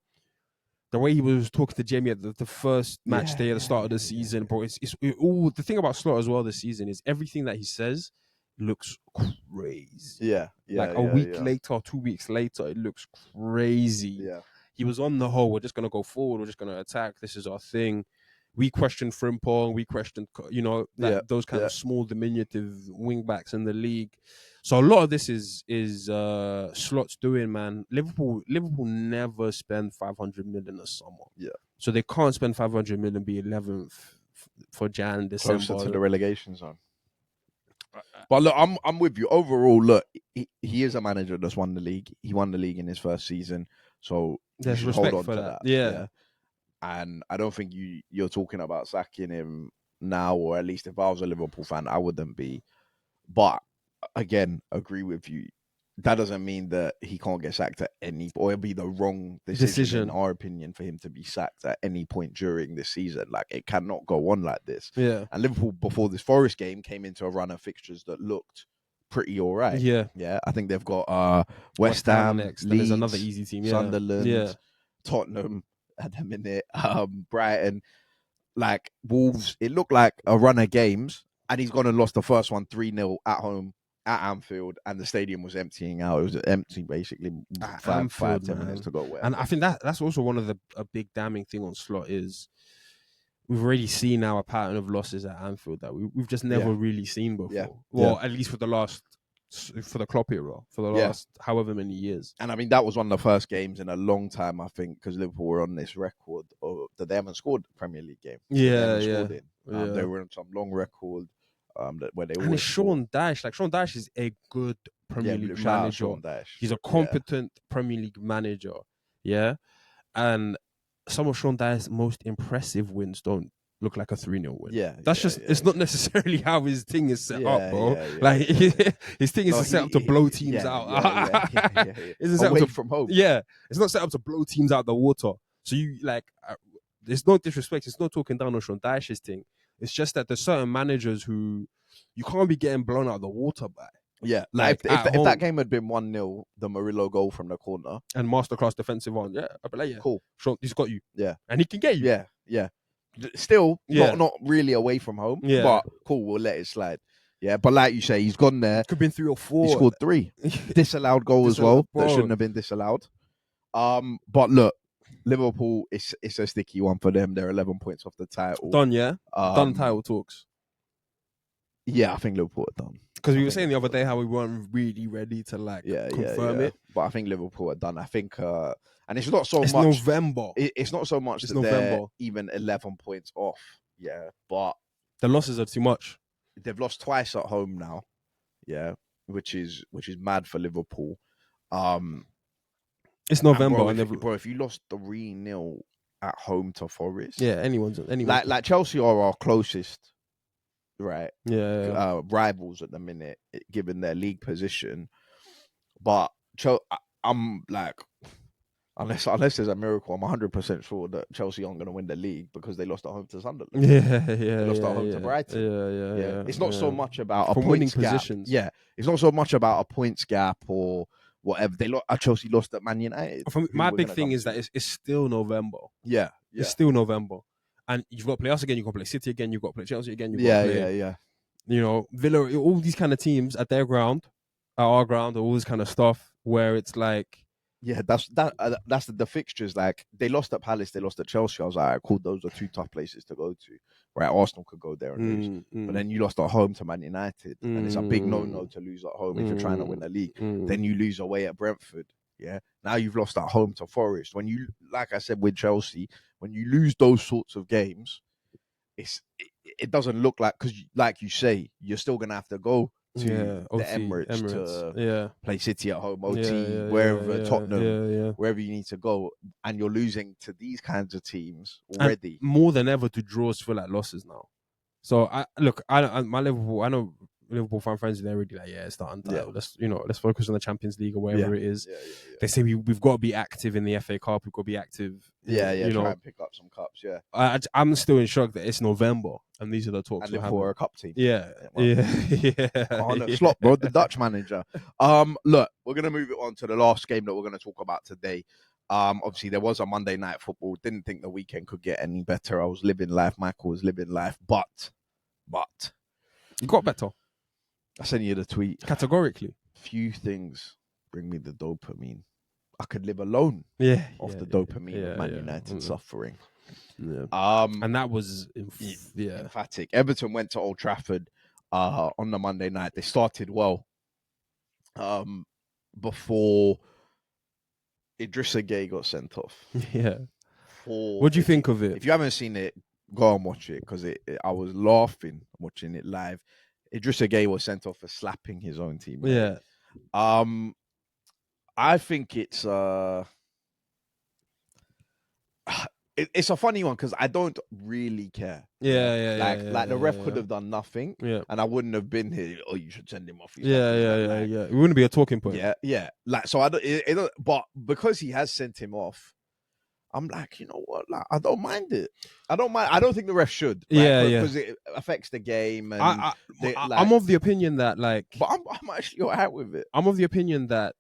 the way he was talking to Jamie at the first match day at the start of the season, bro, it's all the thing about Slot as well this season is everything that he says looks crazy. Like a week later, 2 weeks later, it looks crazy. Yeah. He was on the whole, we're just going to go forward, we're just going to attack, this is our thing. We questioned Frimpong, we questioned, those kind of small, diminutive wing backs in the league. So a lot of this is Slot's doing, man. Liverpool never spend 500 million a summer. Yeah. So they can't spend 500 million, be 11th for Jan, December. Closer to the relegation zone. But look, I'm with you. Overall, look, he is a manager that's won the league. He won the league in his first season. So there's respect hold on for that. Yeah. And I don't think you're talking about sacking him now, or at least if I was a Liverpool fan, I wouldn't be. But again, agree with you. That doesn't mean that he can't get sacked at any, or it'll be the wrong decision, in our opinion, for him to be sacked at any point during this season. Like, it cannot go on like this. Yeah. And Liverpool, before this Forest game, came into a run of fixtures that looked pretty all right. Yeah. Yeah. I think they've got West Ham next. Leeds, there's another easy team. Yeah. Sunderland, Tottenham at the minute, Brighton, like Wolves. It looked like a run of games, and he's gone and lost the first one 3-0 at home at Anfield, and the stadium was emptying out. It was empty basically 5-10 minutes to go away. And I think that's also one of a big damning thing on Slot is we've already seen now a pattern of losses at Anfield that we've just never really seen before. Yeah. Well, at least for the Klopp era, for the last however many years. And I mean, that was one of the first games in a long time, I think, because Liverpool were on this record that they haven't scored a Premier League game. They were on some long record. Where they and it's Sean Dyche. Like, Sean Dyche is a good Premier League manager. He's a competent Premier League manager. Yeah. And some of Sean Dyche's most impressive wins don't look like a 3-0 win. It's not necessarily how his thing is set up, bro. Like, his thing is set up to blow teams out. It's away from home. Yeah. It's not set up to blow teams out the water. So there's no disrespect. It's not talking down on Sean Dyche's thing. It's just that there's certain managers who you can't be getting blown out of the water by. Yeah, like if that game had been 1-0, the Murillo goal from the corner and masterclass defensive on, I'd be like, cool. Sean, he's got you. Yeah, and he can get you. Yeah. Still, not really away from home. Yeah, but cool. We'll let it slide. Yeah, but like you say, he's gone there. Could have been 3 or 4. He scored 3. Disallowed goal as well. Bro. That shouldn't have been disallowed. But look. Liverpool, it's a sticky one for them. They're 11 points off the title. Done, yeah? Done title talks. Yeah, I think Liverpool are done. Because we were saying the other day how we weren't really ready to confirm it. But I think Liverpool are done. I think, and it's not so much. It's November. It's not so much that they're even 11 points off. Yeah, but the losses are too much. They've lost twice at home now. Yeah, which is mad for Liverpool. It's November, bro. If you lost 3-0 at home to Forest, anyone. Like Chelsea are our closest, right? Yeah. Rivals at the minute, given their league position. But I'm like, unless there's a miracle, I'm 100% sure that Chelsea aren't going to win the league because they lost at home to Sunderland. They lost at home to Brighton. Yeah. It's not so much about from a winning points gap. Positions. Yeah, it's not so much about a points gap or whatever. Chelsea lost at Man United. My big thing is that it's still November. Yeah. It's still November. And you've got to play us again, you've got to play City again, you've got to play Chelsea again, you've got to play... Yeah. You know, Villa, all these kind of teams at their ground, at our ground, all this kind of stuff, where it's like... Yeah, that's the fixtures. Like, they lost at Palace, they lost at Chelsea. I was like, all right, cool, those are 2 tough places to go to. Right, Arsenal could go there and lose. But then you lost at home to Man United. And it's a big no-no to lose at home if you're trying to win the league. Then you lose away at Brentford. Yeah. Now you've lost at home to Forest. When you, like I said with Chelsea, when you lose those sorts of games, it doesn't look like, because like you say, you're still going to have to go to the Emirates to play City at home, OT, wherever, Tottenham, wherever you need to go, and you're losing to these kinds of teams already. And more than ever, to draws feel like losses now. So my Liverpool, I know Liverpool friends, they're already like, yeah, it's not untitled. Let's focus on the Champions League or wherever it is. They say we've got to be active in the FA Cup. We've got to be active. Try and pick up some cups. Yeah, I'm still in shock that it's November and these are the talks. And Liverpool are a cup team. Yeah. Slot, bro, the Dutch manager. Look, we're gonna move it on to the last game that we're gonna talk about today. Obviously there was a Monday night football. Didn't think the weekend could get any better. I was living life. Michael was living life, but you got better. I sent you the tweet. Categorically, few things bring me the dopamine. I could live alone. Off the dopamine of Man United suffering. Yeah. And that was emphatic. Everton went to Old Trafford on the Monday night. They started well. Before Idrissa Gueye got sent off. Yeah. What do you think of it? If you haven't seen it, go and watch it because I was laughing watching it live. Idrissa Gueye was sent off for slapping his own team. Yeah. I think it's it's a funny one because I don't really care. Like the ref could have done nothing. Yeah. And I wouldn't have been here. Oh, you should send him off. Yeah. It wouldn't be a talking point. Yeah. Like so, I don't. But because he has sent him off, I'm like, you know what? Like, I don't mind it. I don't think the ref should. Because it affects the game. And I'm of the opinion that but I'm actually alright with it. I'm of the opinion that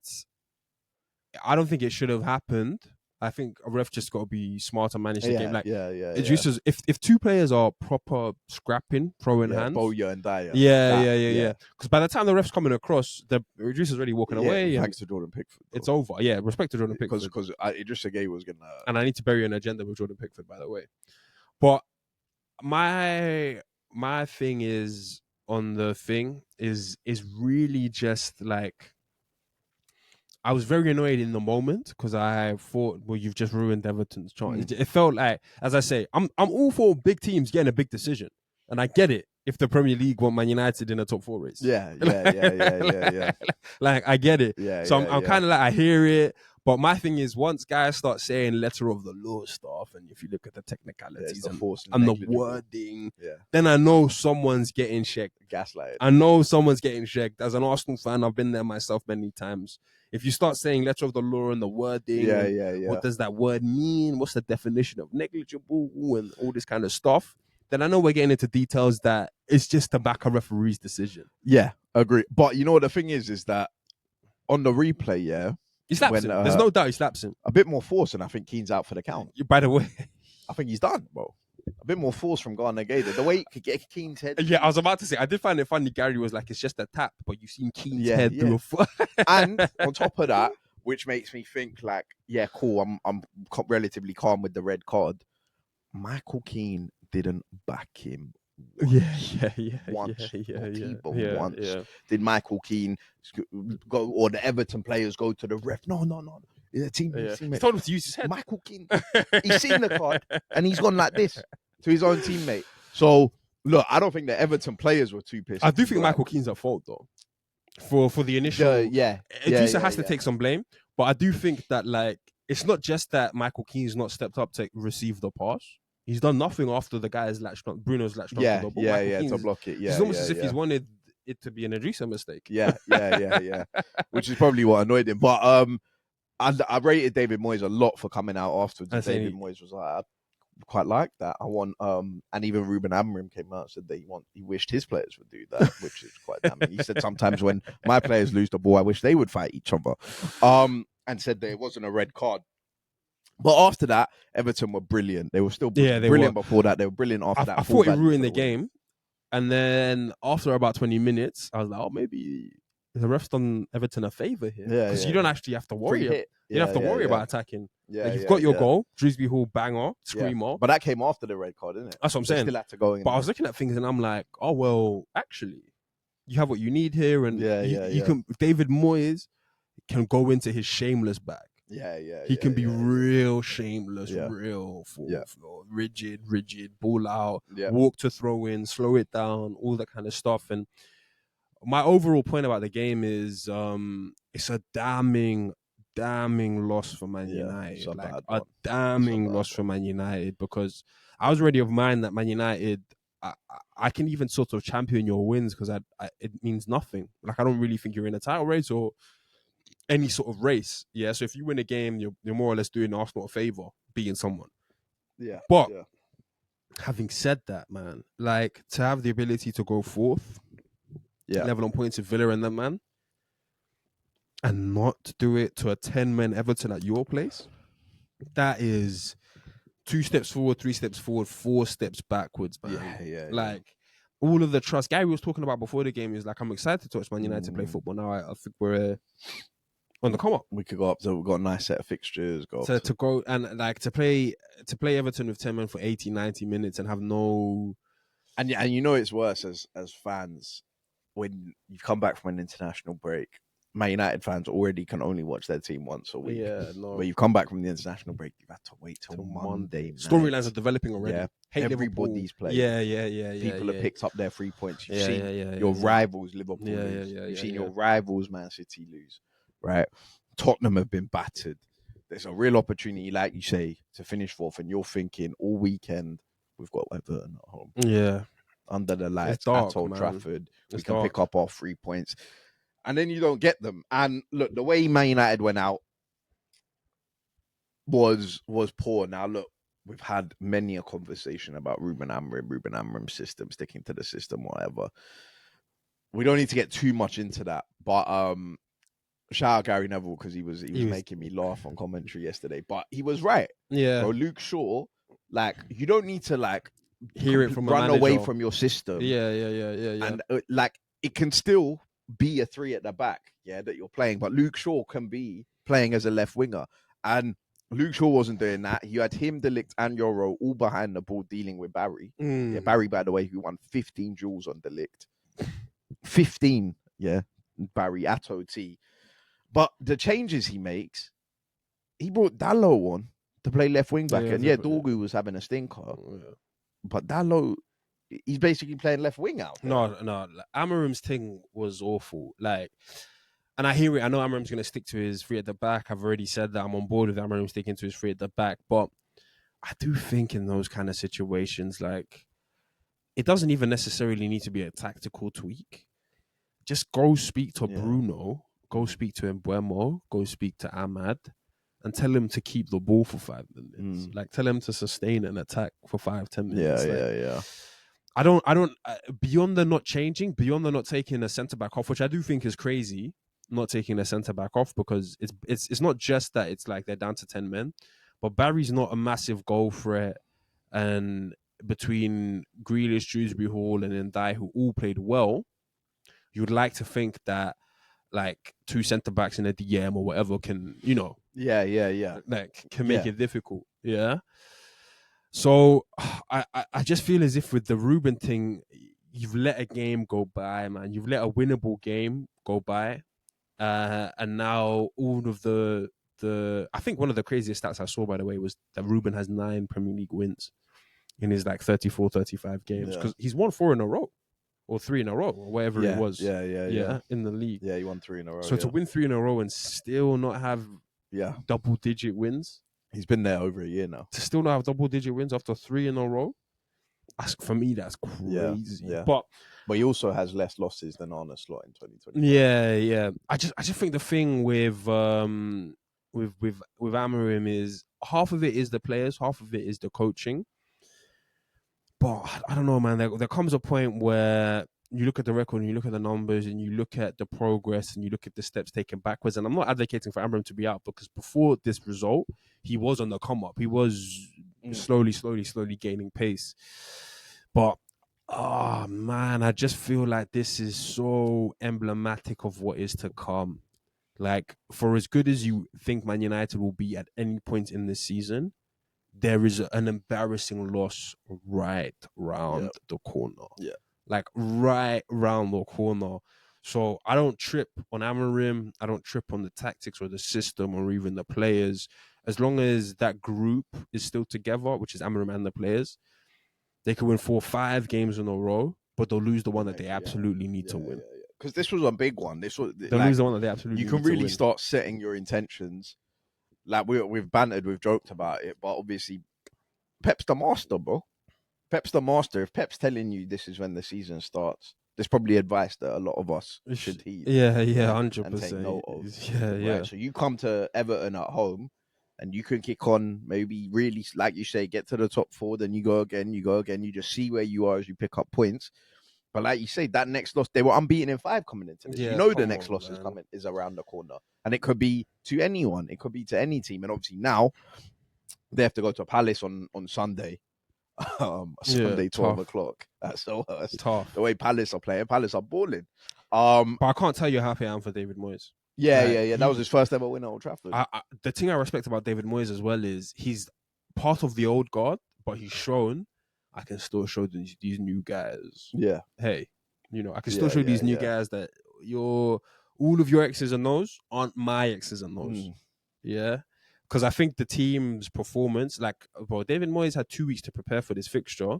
I don't think it should have happened. I think a ref just got to be smart and manage the game. Idrissa's, if two players are proper scrapping, throwing hands, Bowyer and Dyer. Yeah. Because by the time the ref's coming across, Idrissa's already walking away. Thanks to Jordan Pickford. It's over. Yeah, respect to Jordan Pickford. Because Idrissa Gueye was gonna. And I need to bury an agenda with Jordan Pickford, by the way. But my thing is on the thing is really just like. I was very annoyed in the moment because I thought, well, you've just ruined Everton's chance. It felt like, as I say, I'm all for big teams getting a big decision, and I get it if the Premier League want Man United in a top 4 race. Yeah. Like I get it. So I'm kind of like I hear it, but my thing is once guys start saying letter of the law stuff, and if you look at the technicalities and the wording, then I know someone's getting checked. Gaslighted. I know someone's getting checked. As an Arsenal fan, I've been there myself many times. If you start saying letter of the law and the wording, what does that word mean? What's the definition of negligible and all this kind of stuff? Then I know we're getting into details that it's just to back a referee's decision. Yeah, agree. But you know what the thing is that on the replay, he slaps him. There's no doubt he slaps him. A bit more force, and I think Keane's out for the count. By the way, I think he's done, bro. A bit more force from Garner Gator. The way he could get Keane's head. Yeah, I was about to say, I did find it funny. Gary was like, it's just a tap, but you've seen Keane's head through a foot. And on top of that, which makes me think like, yeah, cool, I'm relatively calm with the red card. Michael Keane didn't back him once. Did Michael Keane go, or the Everton players go to the ref? No. The teammate. He told him to use his head. Michael Keane, he's seen the card and he's gone like this to his own teammate. So look, I don't think the Everton players were too pissed. I do think Michael Keane's at fault though for the initial. Idrissa has to take some blame, but I do think that it's not just that Michael Keane's not stepped up to receive the pass. He's done nothing after the guy's latched on. Bruno's latched on to the ball. To block it. It's almost as if he's wanted it to be an Idrissa mistake. Yeah. Which is probably what annoyed him. But I rated David Moyes a lot for coming out afterwards. David Moyes was like, I quite like that. I want and even Ruben Amorim came out and said that he wished his players would do that, which is quite damning. He said sometimes when my players lose the ball, I wish they would fight each other. And said that it wasn't a red card. But after that, Everton were brilliant. They were still brilliant before that. They were brilliant after that. I thought it ruined the game. And then after about 20 minutes, I was like, oh, maybe the ref's done Everton a favour here. Because you don't actually have to worry. You don't have to worry about attacking. You've got your goal. Drisby Hall, banger, screamer. But that came after the red card, didn't it? That's what I'm saying. Still had to go in. But I was looking at things and I'm like, oh, well, actually, you have what you need here. And you can, David Moyes can go into his shameless bag. He can be real shameless, real full, rigid, ball out, walk to throw in, slow it down, all that kind of stuff. And my overall point about the game is it's a damning loss for Man United. A damning loss for Man United, because I was already of mind that Man United I can even sort of champion your wins because it means nothing. Like, I don't really think you're in a title race or any sort of race. Yeah. So if you win a game, you're more or less doing Arsenal a favor, beating someone. Yeah. But having said that, man, like, to have the ability to go fourth, level on points with Villa and them, man, and not do it to a 10-man Everton at your place, that is 2 steps forward, 3 steps forward, 4 steps backwards, man. Like, all of the trust Gary was talking about before the game is like, I'm excited to watch Man United play football. Now I think we're on the come up. We could go up. So we've got a nice set of fixtures. To go and like to play Everton with 10 men for 80, 90 minutes and have no. And you know it's worse as fans when you come back from an international break. Man United fans already can only watch their team once a week. Yeah, no. Where you come back from the international break, you've had to wait till Monday. Storylines are developing already. Yeah, everybody's playing. Yeah. People have picked up their 3 points. You've seen your rivals Liverpool lose. You've seen your rivals Man City lose. Right? Tottenham have been battered. There's a real opportunity, like you say, to finish fourth, and you're thinking all weekend we've got Everton at home. Yeah, under the lights at Old Trafford, we can pick up our 3 points. And then you don't get them. And look, the way Man United went out was poor. Now, look, we've had many a conversation about Ruben Amorim's system, sticking to the system, whatever. We don't need to get too much into that. But shout out Gary Neville because he was making me laugh on commentary yesterday. But he was right. Yeah. Bro, Luke Shaw, like, you don't need to like hear it from run away from your system. Yeah. And like, it can still be a 3 at the back, that you're playing. But Luke Shaw can be playing as a left winger. And Luke Shaw wasn't doing that. You had him, De Ligt, and Yoro all behind the ball dealing with Barry. Yeah, Barry, by the way, who won 15 duels on De Ligt. 15, Barry at OT. But the changes he makes, he brought Dalot on to play left wing back. And Dorgu was having a stinker. But Dalot, he's basically playing left wing out there. No. Amorim's thing was awful. Like, and I hear it. I know Amorim's going to stick to his 3 at the back. I've already said that I'm on board with Amorim sticking to his 3 at the back. But I do think in those kind of situations, like, it doesn't even necessarily need to be a tactical tweak. Just go speak to Bruno, go speak to Mbeumo, go speak to Ahmad, and tell him to keep the ball for 5 minutes. Like, tell him to sustain an attack for 5-10 minutes. Yeah. I don't. Beyond the not changing, beyond the not taking a centre back off, which I do think is crazy, not taking a centre back off, because it's not just that it's like they're down to 10 men, but Barry's not a massive goal threat, and between Grealish, Dewsbury Hall, and Ndiaye, who all played well, you'd like to think that like 2 centre backs in a DM or whatever can, like, can make it difficult. Yeah. So I just feel as if with the Ruben thing, you've let a game go by, man. You've let a winnable game go by. And now all of the I think one of the craziest stats I saw, by the way, was that Ruben has 9 Premier League wins in his like 34, 35 games. Because he's won 4 in a row. Or 3 in a row, or whatever it was. Yeah, in the league. Yeah, he won 3 in a row. So to win 3 in a row and still not have double-digit wins. He's been there over a year now. To still not have double-digit wins after 3 in a row, for me, that's crazy. Yeah. But he also has less losses than Arne Slot in 2020. Yeah. I just think the thing with Amorim is half of it is the players, half of it is the coaching. But I don't know, man. There comes a point where you look at the record and you look at the numbers and you look at the progress and you look at the steps taken backwards. And I'm not advocating for Amorim to be out, because before this result, he was on the come up. He was slowly gaining pace. But, man, I just feel like this is so emblematic of what is to come. Like, for as good as you think Man United will be at any point in this season, there is an embarrassing loss right round the corner. Yeah. Like, right round the corner. So I don't trip on Amorim. I don't trip on the tactics or the system or even the players. As long as that group is still together, which is Amorim and the players, they can win 4 or 5 games in a row, but they'll lose the one that they absolutely need to win. Because this was a big one. They'll lose the one that they absolutely need to win. You can really start setting your intentions. Like, we've bantered, we've joked about it, but obviously Pep's the master, bro. Pep's the master. If Pep's telling you this is when the season starts, there's probably advice that a lot of us should heed. Yeah, 100%. And take note of. Yeah. Right? So you come to Everton at home, and you can kick on, maybe really, like you say, get to the top 4, then you go again. You just see where you are as you pick up points. But like you say, that next loss, they were unbeaten in 5 coming into this. Yeah, you know the next loss is around the corner. And it could be to anyone. It could be to any team. And obviously now, they have to go to Palace on Sunday. Sunday, 12 o'clock. That's the worst. Tough. The way Palace are playing. Palace are balling. But I can't tell you how happy I am for David Moyes. Yeah. That was his first ever win at Old Trafford. The thing I respect about David Moyes as well is he's part of the old guard, but he's shown I can still show these new guys. Yeah. Hey, I can still show these new guys that all of your X's and O's aren't my X's and O's. Yeah. Because I think the team's performance, David Moyes had 2 weeks to prepare for this fixture.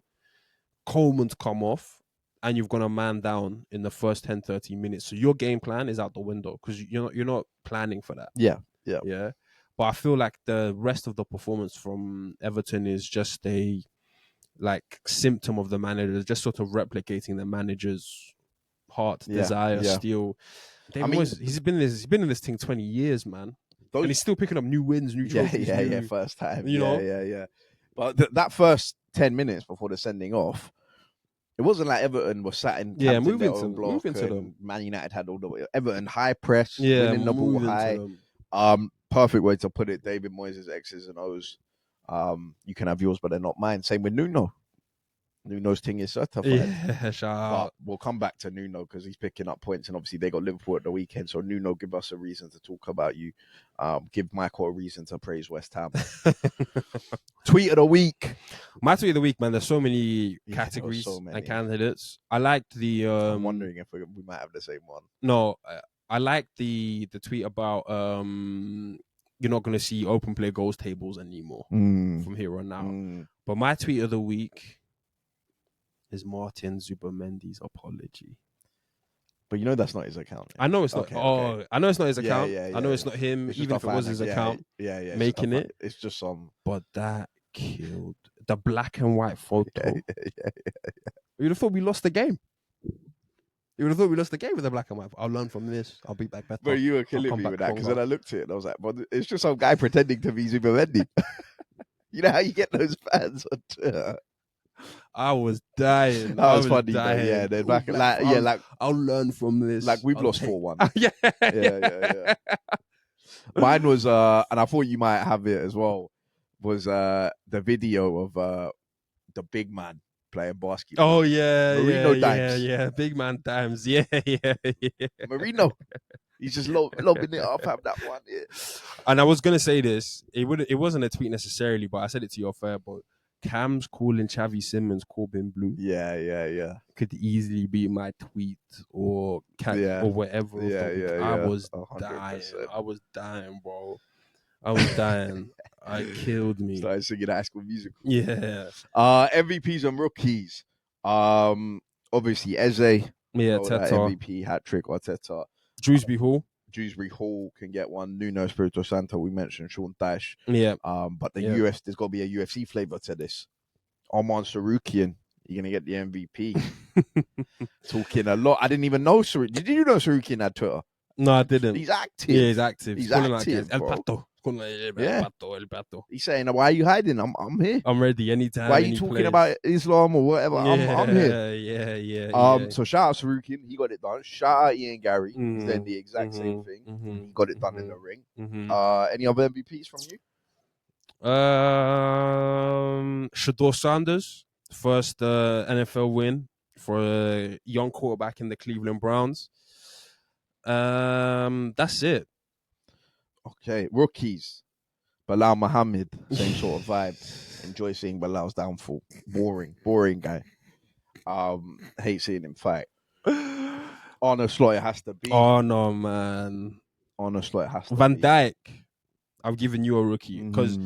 Coleman's come off, and you've got a man down in the first 10, 13 minutes. So your game plan is out the window because you're not planning for that. Yeah. But I feel like the rest of the performance from Everton is just a symptom of the manager, just sort of replicating the manager's heart, desire, steel. David Moyes, he's been in this thing 20 years, man. And he's still picking up new wins, new trophies. Yeah, first time. Yeah. But that first 10 minutes before the sending off, it wasn't like Everton was sat in moving to them. Man United had all the Everton high press, winning the ball high. Perfect way to put it. David Moyes' X's and O's. You can have yours, but they're not mine. Same with Nuno. Nuno's thing is certified. Yeah, shout out. We'll come back to Nuno because he's picking up points, and obviously they got Liverpool at the weekend. So Nuno, give us a reason to talk about you. Give Michael a reason to praise West Ham. Tweet of the week. My tweet of the week, man. There's so many categories and candidates. I liked the. I'm wondering if we might have the same one. No, I liked the tweet about you're not going to see open play goals tables anymore from here on out. But my tweet of the week is Martin Zubimendi's apology. But that's not his account. I know it's not. Okay. I know it's not his account. Yeah. I know it's not him. Even if it was his account, making it. It's just some. But that killed the black and white photo. Yeah. You would have thought we lost the game. You would have thought we lost the game with the black and white. I'll learn from this. I'll be back better. But you were killing me with that because then I looked at it and I was like, "But it's just some guy pretending to be Zubimendi." You know how you get those fans on Twitter. I was dying. That was funny. Yeah, they're back. I'll learn from this. We've lost 4-1. Yeah. Mine was, and I thought you might have it as well. Was the video of the big man playing basketball? Oh yeah, Marino Dimes. Yeah, big man Dimes. Yeah. Marino, he's just lobbing it off. Have that one. Yeah. And I was gonna say this. It wasn't a tweet necessarily, but I said it to your fair. But Cam's calling Xavi Simmons Corbin Blue. Yeah. Could easily be my tweet or whatever. Yeah. I was 100%. Dying. I was dying, bro. I was dying. It killed me. Started singing High School Musical. Yeah. MVPs and rookies. Obviously Eze. Yeah, Teta. MVP, Hattrick, Arteta. Dewsbury Hall can get one. Nuno Espirito Santo, we mentioned Sean Dyche. Yeah. But there's got to be a UFC flavor to this. Arman Sarukian, you're going to get the MVP. Talking a lot. I didn't even know Sarukian. Did you know Sarukian had Twitter? No, I didn't. He's active. Yeah, he's active. He's active, El bro. Pato. El Pato. He's saying, why are you hiding? I'm here. I'm ready anytime. Why are you talking about Islam or whatever? I'm here. Yeah. So shout out Sarukian. He got it done. Shout out Ian Gary. He's doing the exact same thing. He got it done in the ring. Any other MVPs from you? Shador Sanders, first NFL win for a young quarterback in the Cleveland Browns. That's it. Okay, rookies. Bilal Muhammad, same sort of vibe. Enjoy seeing Bilal's downfall. Boring guy. Hate seeing him fight. Arno Slot, it has to be. Oh no, man. Arno Slot, it has to Van be. Dijk, I've given you a rookie because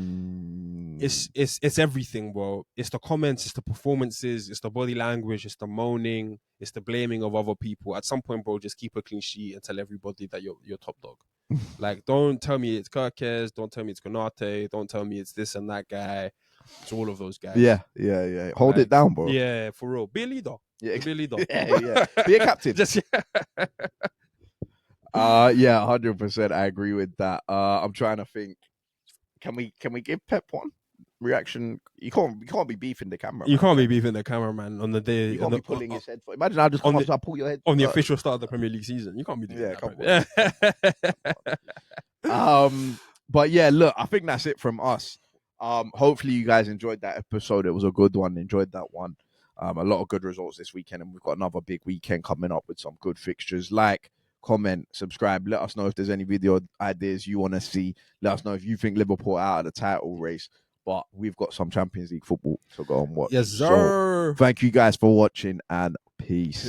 it's everything, bro. It's the comments, it's the performances, it's the body language, it's the moaning, it's the blaming of other people. At some point, bro, just keep a clean sheet and tell everybody that you're top dog. Don't tell me it's Kirkes, don't tell me it's Konate, don't tell me it's this and that guy. to all of those guys. Yeah. Hold it down, bro. Yeah, for real. Be a leader. Yeah, Be a leader. yeah. Be a captain. Just yeah, 100%. I agree with that. I'm trying to think. Can we give Pep one reaction? You can't be beefing the camera. You can't be beefing the cameraman on the day. You can't be pulling his head. Imagine I just come up, I pull your head on the official start of the Premier League season. You can't be doing that. Come on. But yeah, look, I think that's it from us. Hopefully you guys enjoyed that episode. It was a good one. Enjoyed that one. A lot of good results this weekend, and we've got another big weekend coming up with some good fixtures. Like, comment, subscribe. Let us know if there's any video ideas you want to see. Let us know if you think Liverpool are out of the title race. But we've got some Champions League football to go and watch. Yes, sir. So, thank you guys for watching, and peace.